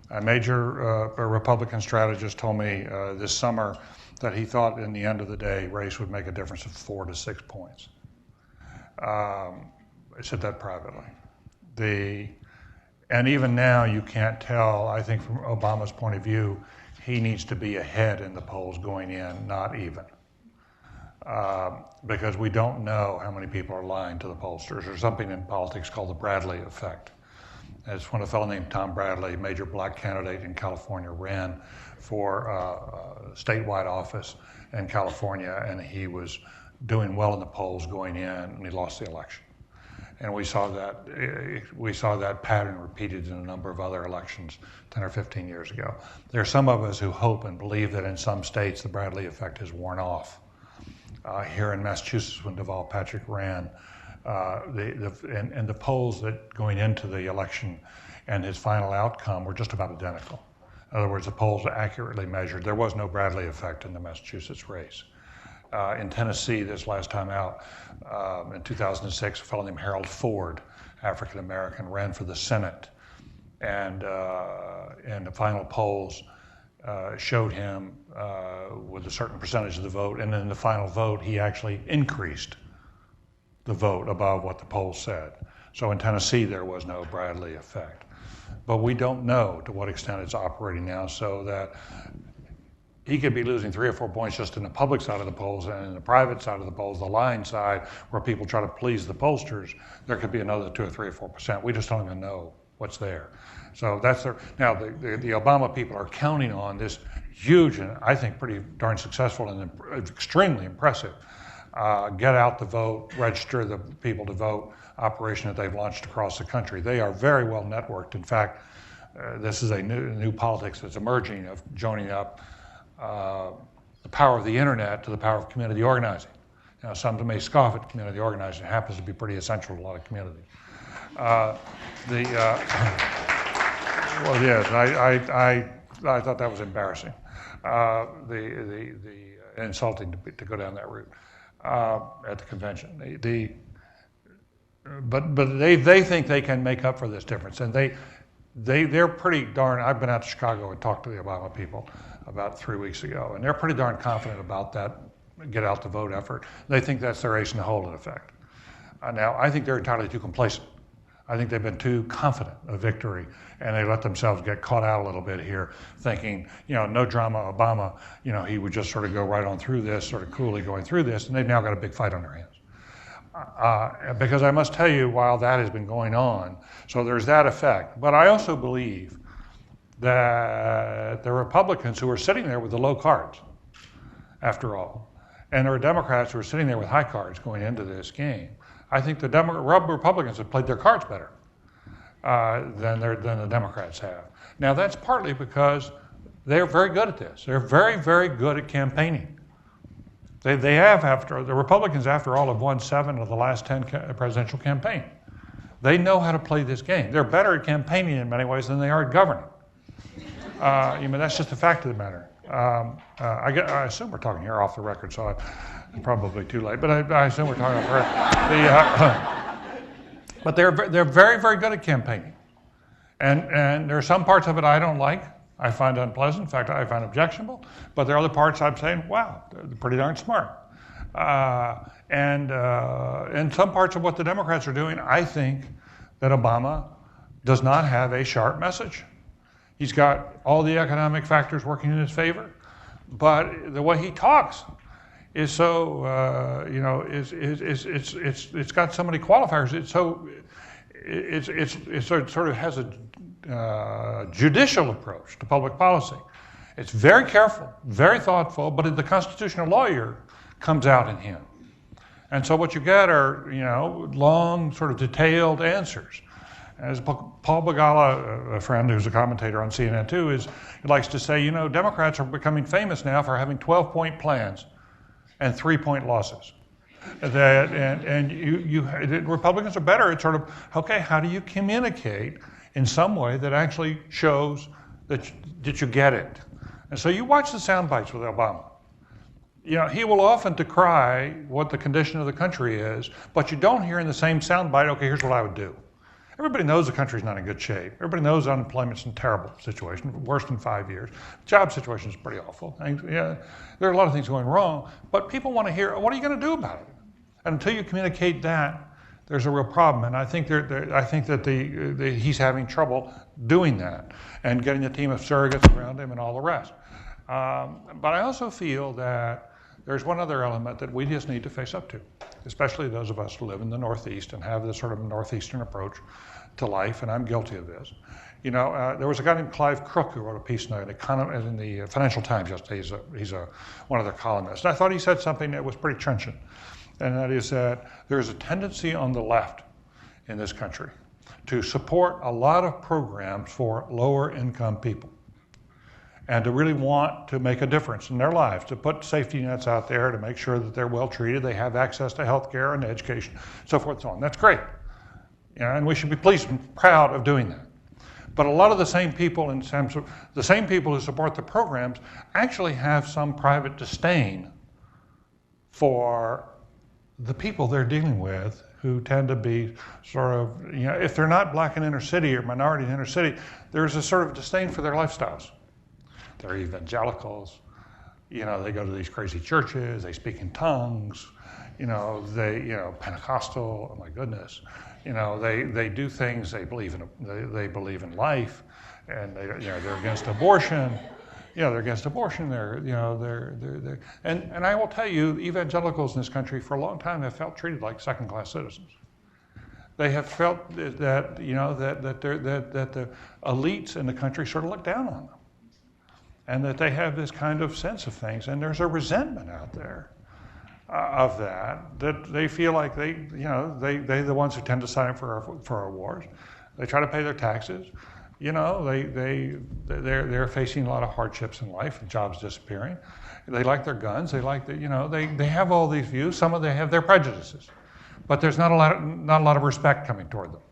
A major Republican strategist told me this summer that he thought in the end of the day race would make a difference of 4 to 6 points. I said that privately. And even now you can't tell, I think from Obama's point of view, he needs to be ahead in the polls going in, not even. Because we don't know how many people are lying to the pollsters. There's something in politics called the Bradley effect. It's when a fellow named Tom Bradley, major black candidate in California, ran for statewide office in California, and he was doing well in the polls going in, and he lost the election. And we saw that pattern repeated in a number of other elections 10 or 15 years ago. There are some of us who hope and believe that in some states the Bradley effect has worn off. Here in Massachusetts, when Deval Patrick ran, and the polls that going into the election and his final outcome were just about identical. In other words, the polls accurately measured. There was no Bradley effect in the Massachusetts race. In Tennessee, this last time out, in 2006, a fellow named Harold Ford, African American, ran for the Senate, and the final polls showed him with a certain percentage of the vote, and in the final vote, he actually increased the vote above what the polls said. So in Tennessee, there was no Bradley effect. But we don't know to what extent it's operating now, so that he could be losing 3 or 4 points just in the public side of the polls, and in the private side of the polls, the lying side, where people try to please the pollsters, there could be another 2 or 3 or 4%. We just don't even know what's there. So that's now the Obama people are counting on this huge and I think pretty darn successful and extremely impressive get out the vote, register the people to vote operation that they've launched across the country. They are very well networked. In fact, this is a new politics that's emerging of joining up the power of the internet to the power of community organizing. Now, some may scoff at community organizing. It happens to be pretty essential to a lot of communities. Well, yes, I thought that was embarrassing, insulting to go down that route at the convention. But they think they can make up for this difference, and they're pretty darn. I've been out to Chicago and talked to the Obama people about 3 weeks ago, and they're pretty darn confident about that get out the vote effort. They think that's their ace in the hole in effect. Now, I think they're entirely too complacent. I think they've been too confident of victory, and they let themselves get caught out a little bit here, thinking, no drama, Obama, he would just sort of go right on through this, sort of coolly going through this, and they've now got a big fight on their hands. Because I must tell you, while that has been going on, so there's that effect. But I also believe that there are Republicans who are sitting there with the low cards, after all, and there are Democrats who are sitting there with high cards going into this game. I think the Republicans have played their cards better than the Democrats have. Now, that's partly because they're very good at this. They're very, very good at campaigning. They have, the Republicans, after all, have won 7 of the last 10 presidential campaigns. They know how to play this game. They're better at campaigning in many ways than they are at governing. That's just a fact of the matter. I assume we're talking here off the record, so it's probably too late, but I assume we're talking off the record. But they're very, very good at campaigning. And there are some parts of it I don't like. I find unpleasant. In fact, I find objectionable. But there are other parts I'm saying, wow, they're pretty darn smart. And some parts of what the Democrats are doing, I think that Obama does not have a sharp message. He's got all the economic factors working in his favor, but the way he talks, is so, it's got so many qualifiers. It sort of has a judicial approach to public policy. It's very careful, very thoughtful, but the constitutional lawyer comes out in him. And so what you get are, long, sort of detailed answers. As Paul Begala, a friend who's a commentator on CNN too, he likes to say, Democrats are becoming famous now for having 12-point plans and 3-point losses. Republicans are better at sort of, okay, how do you communicate in some way that actually shows that you get it? And so you watch the sound bites with Obama. He will often decry what the condition of the country is, but you don't hear in the same sound bite, okay, here's what I would do. Everybody knows the country's not in good shape. Everybody knows unemployment's in a terrible situation, worse than 5 years. Job situation's pretty awful. There are a lot of things going wrong, but people want to hear, what are you going to do about it? And until you communicate that, there's a real problem. And I think that he's having trouble doing that and getting a team of surrogates around him and all the rest. But I also feel that there's one other element that we just need to face up to, especially those of us who live in the Northeast and have this sort of Northeastern approach to life, and I'm guilty of this. There was a guy named Clive Crook who wrote a piece in the Financial Times yesterday. He's one of their columnists. And I thought he said something that was pretty trenchant, and that is that there's a tendency on the left in this country to support a lot of programs for lower income people and to really want to make a difference in their lives, to put safety nets out there, to make sure that they're well treated, they have access to health care and education, so forth and so on. That's great. And we should be pleased and proud of doing that. But a lot of the same people who support the programs actually have some private disdain for the people they're dealing with, who tend to be sort of, if they're not black in inner city or minority in inner city, there's a sort of disdain for their lifestyles. They're evangelicals, they go to these crazy churches, they speak in tongues, Pentecostal, oh my goodness, they do things, they believe in life, and they're against abortion. They're against abortion. And I will tell you, evangelicals in this country for a long time have felt treated like second-class citizens. They have felt that that the elites in the country sort of look down on them, and that they have this kind of sense of things. And there's a resentment out there of that they feel like they're the ones who tend to sign up for our wars. They try to pay their taxes. They're facing a lot of hardships in life, jobs disappearing. They like their guns. They like they have all these views. Some of them have their prejudices, but there's not a lot of respect coming toward them.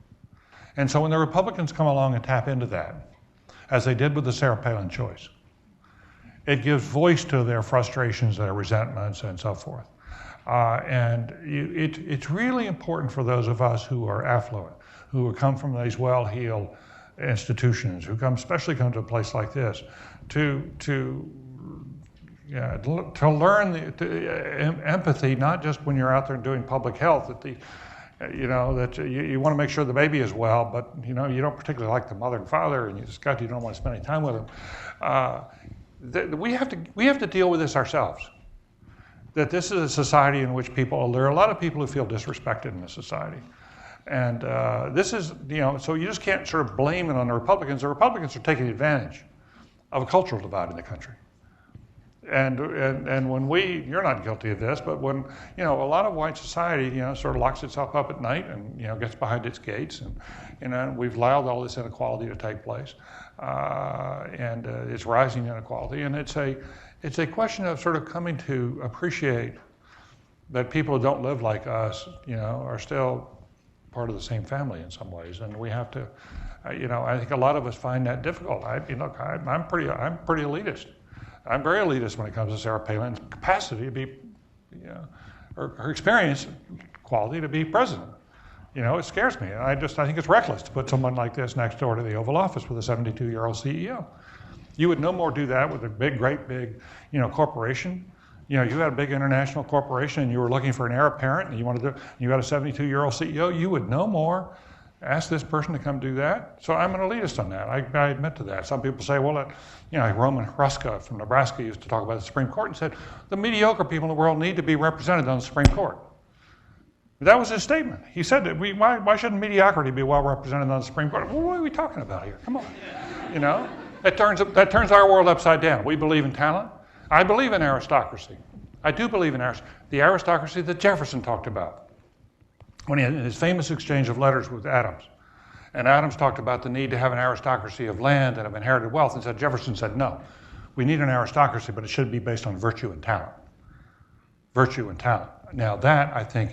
And so when the Republicans come along and tap into that, as they did with the Sarah Palin choice, it gives voice to their frustrations, their resentments, and so forth. It's really important for those of us who are affluent, who come from these well-heeled institutions, who especially come to a place like this, to learn empathy, not just when you're out there doing public health, that you want to make sure the baby is well, but you don't particularly like the mother and father, and you don't want to spend any time with them. We have to deal with this ourselves. That this is a society in which there are a lot of people who feel disrespected in this society. And this is, so you just can't sort of blame it on the Republicans. The Republicans are taking advantage of a cultural divide in the country. And when you're not guilty of this, but when, a lot of white society, sort of locks itself up at night and, gets behind its gates and, we've allowed all this inequality to take place. And it's rising inequality. And it's a question of sort of coming to appreciate that people who don't live like us, are still part of the same family in some ways, and we have to, I think a lot of us find that difficult. I'm pretty elitist. I'm very elitist when it comes to Sarah Palin's capacity to be, her experience, quality to be president. It scares me. I think it's reckless to put someone like this next door to the Oval Office with a 72-year-old CEO. You would no more do that with a great big, corporation. You had a big international corporation and you were looking for an heir apparent and you had a 72-year-old CEO, you would no more Ask this person to come do that. So I'm an elitist on that. I admit to that. Some people say, well, Roman Hruska from Nebraska used to talk about the Supreme Court and said, the mediocre people in the world need to be represented on the Supreme Court. That was his statement. He said that why shouldn't mediocrity be well represented on the Supreme Court? Well, what are we talking about here? Come on. That turns our world upside down. We believe in talent. I believe in aristocracy. I do believe in the aristocracy that Jefferson talked about when he had his famous exchange of letters with Adams. And Adams talked about the need to have an aristocracy of land and of inherited wealth, and Jefferson said, no, we need an aristocracy, but it should be based on virtue and talent. Virtue and talent. Now that, I think,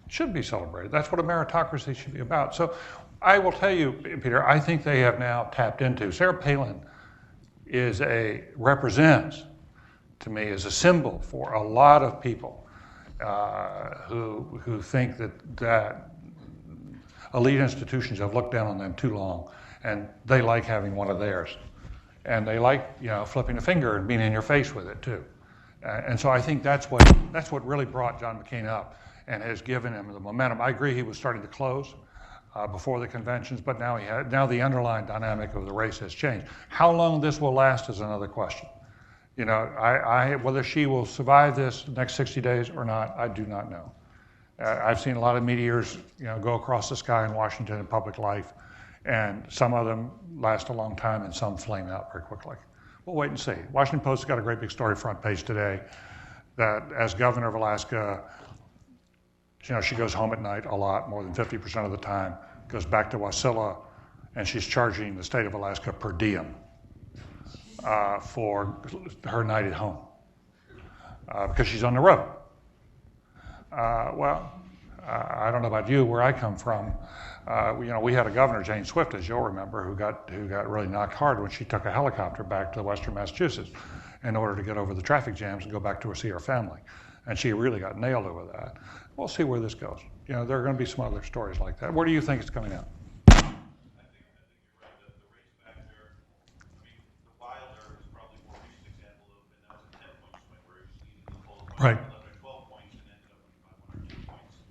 should be celebrated. That's what a meritocracy should be about. So I will tell you, Peter, I think they have now tapped into. Sarah Palin represents, to me, is a symbol for a lot of people who think that elite institutions have looked down on them too long, and they like having one of theirs, and they like flipping a finger and being in your face with it too. And so I think that's what really brought John McCain up and has given him the momentum. I agree he was starting to close before the conventions, but now the underlying dynamic of the race has changed. How long this will last is another question. Whether she will survive this next 60 days or not, I do not know. I've seen a lot of meteors, go across the sky in Washington in public life, and some of them last a long time, and some flame out very quickly. We'll wait and see. Washington Post has got a great big story front page today that as governor of Alaska, she goes home at night a lot, more than 50% of the time, goes back to Wasilla, and she's charging the state of Alaska per diem for her night at home because she's on the road. I don't know about you, where I come from. We had a governor, Jane Swift, as you'll remember, who got really knocked hard when she took a helicopter back to western Massachusetts in order to get over the traffic jams and go back to see her family. And she really got nailed over that. We'll see where this goes. There are going to be some other stories like that. Where do you think it's coming out? I think you're right. The race back there, the Wilder is probably a more recent example of, and that was a 10-point swing where he was leading the polls by Right. 11 or 12 points and ended up winning by 1 or 2 points.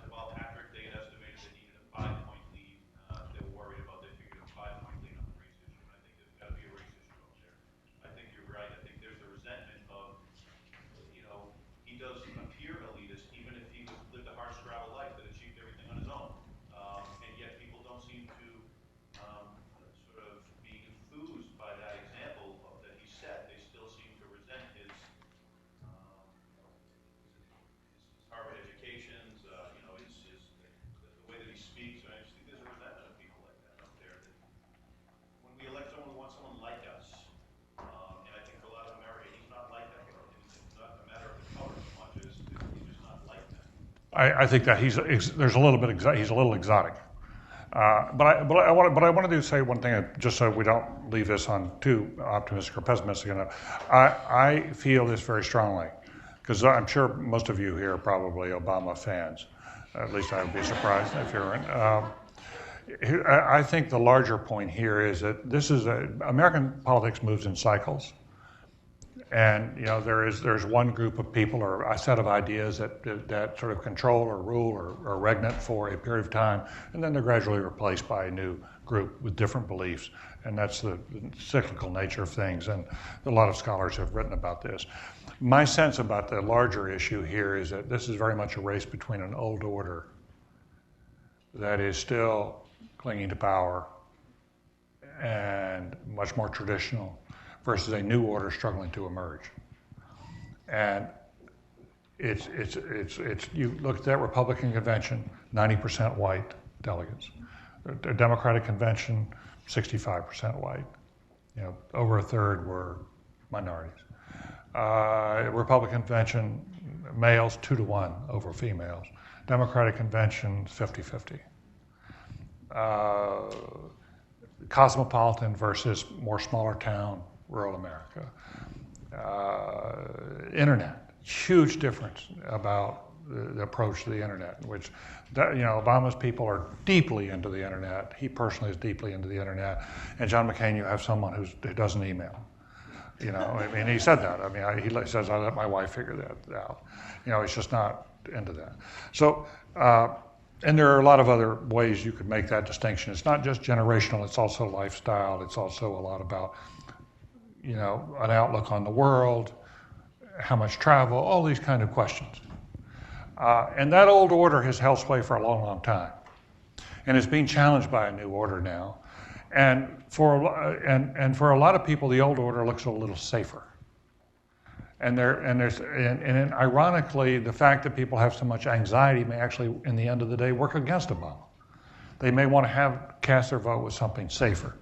Deval Patrick, they had estimated they needed a 5-point lead. They were worried about they figured a 5-point lead on the race issue. And I think there's got to be a race issue up there. I think you're right. I think there's a resentment of, he does appear elitist, even if he lived a hard scrabble life that achieved everything on his own. And yet people don't seem to sort of be enthused by that example that he set. They still seem to resent his Harvard educations, the way that he speaks. I just think there's a resentment of people like that up there. That when we elect someone, we want someone like us. And I think for a lot of America, he's not like that. It's not a matter of the color so much as he's just not like that. I think that he's a little exotic. But I want to say one thing, just so we don't leave this on too optimistic or pessimistic enough. I feel this very strongly, because I'm sure most of you here are probably Obama fans. At least I would be surprised if you're in. I think the larger point here is that American politics moves in cycles. And there's one group of people or a set of ideas that sort of control or rule or regnate for a period of time, and then they're gradually replaced by a new group with different beliefs. And that's the cyclical nature of things. And a lot of scholars have written about this. My sense about the larger issue here is that this is very much a race between an old order that is still clinging to power and much more traditional, versus a new order struggling to emerge. And you look at that Republican convention, 90% white delegates. The Democratic convention, 65% white. Over a third were minorities. Republican convention, males 2-1 over females. Democratic convention, 50-50. Cosmopolitan versus more smaller town, rural America. Internet, huge difference about the approach to the internet, which Obama's people are deeply into the internet. He personally is deeply into the internet. And John McCain, you have someone who doesn't email. He said that. He says, I let my wife figure that out. He's just not into that. So And there are a lot of other ways you could make that distinction. It's not just generational, it's also lifestyle. It's also a lot about, an outlook on the world, how much travel, all these kind of questions. And that old order has held sway for a long, long time. And it's being challenged by a new order now. And for a lot of people, the old order looks a little safer. And ironically, the fact that people have so much anxiety may actually, in the end of the day, work against Obama. They may want to cast their vote with something safer.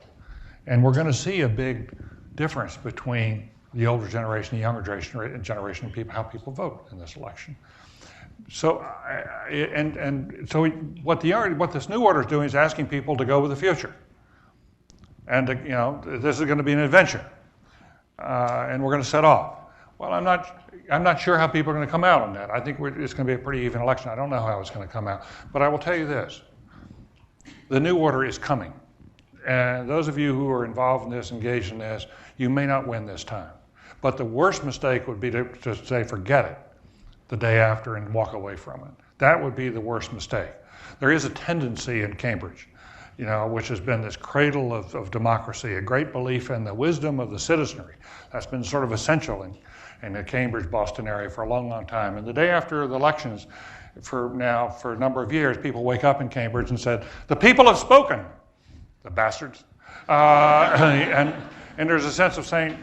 And we're going to see a big difference between the older generation, the younger generation of people, how people vote in this election. So, what this new order is doing is asking people to go with the future. And this is going to be an adventure, and we're going to set off. Well, I'm not sure how people are going to come out on that. I think it's going to be a pretty even election. I don't know how it's going to come out, but I will tell you this: the new order is coming, and those of you who are involved in this, engaged in this, you may not win this time. But the worst mistake would be to say forget it the day after and walk away from it. That would be the worst mistake. There is a tendency in Cambridge, which has been this cradle of democracy, a great belief in the wisdom of the citizenry. That's been sort of essential in the Cambridge-Boston area for a long, long time. And the day after the elections, for a number of years, people wake up in Cambridge and said, "The people have spoken," the bastards. And there's a sense of saying,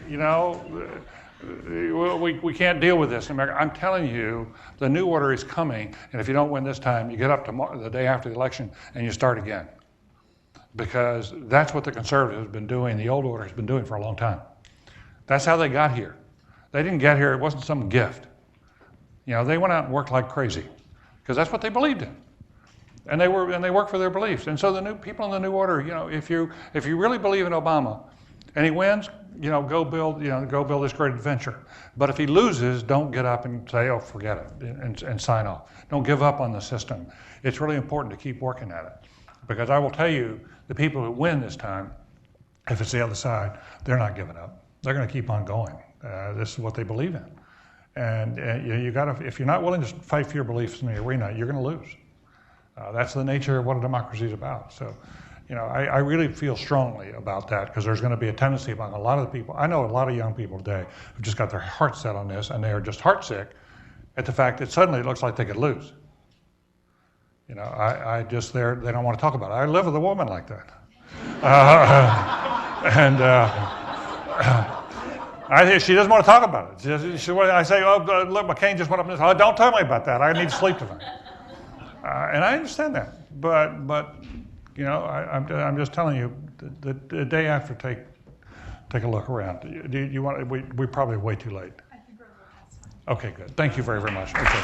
we can't deal with this in America. I'm telling you, the new order is coming, and if you don't win this time, you get up the day after the election and you start again. Because that's what the conservatives have been doing, the old order has been doing for a long time. That's how they got here. They didn't get here, it wasn't some gift. They went out and worked like crazy, because that's what they believed in. And they worked for their beliefs. And so the new people in the new order, if you really believe in Obama and he wins, go build this great adventure. But if he loses, don't get up and say, "Oh, forget it," and sign off. Don't give up on the system. It's really important to keep working at it. Because I will tell you, the people who win this time, if it's the other side, they're not giving up. They're going to keep on going. This is what they believe in. And you got to, if you're not willing to fight for your beliefs in the arena, you're going to lose. That's the nature of what a democracy is about. So, I really feel strongly about that, because there's going to be a tendency among a lot of the people. I know a lot of young people today who just got their hearts set on this, and they are just heartsick at the fact that suddenly it looks like they could lose. They don't want to talk about it. I live with a woman like that. She doesn't want to talk about it. I say, "Oh, look, McCain just went up and said, oh, don't tell me about that. I need to sleep tonight." And I understand that. But I'm just telling you, the day after, take a look around. Do you want? We're probably way too late. I think we're a little past time. Okay, good. Thank you very, very much. Okay.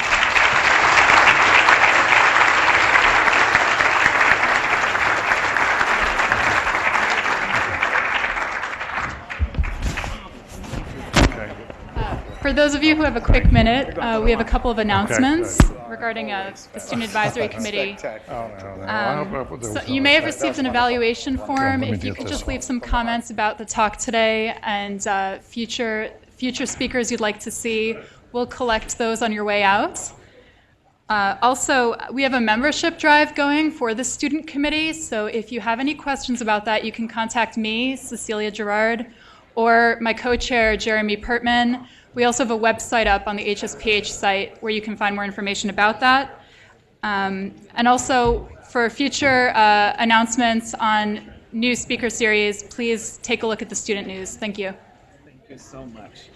For those of you who have a quick minute, we have a couple of announcements regarding the Student Advisory Committee. So you may have received an evaluation form. If you could just leave some comments about the talk today and future speakers you'd like to see, we'll collect those on your way out. Also, we have a membership drive going for the Student Committee, so if you have any questions about that, you can contact me, Cecilia Gerard, or my co-chair, Jeremy Pertman. We also have a website up on the HSPH site where you can find more information about that. And also, for future announcements on new speaker series, please take a look at the student news. Thank you. Thank you so much.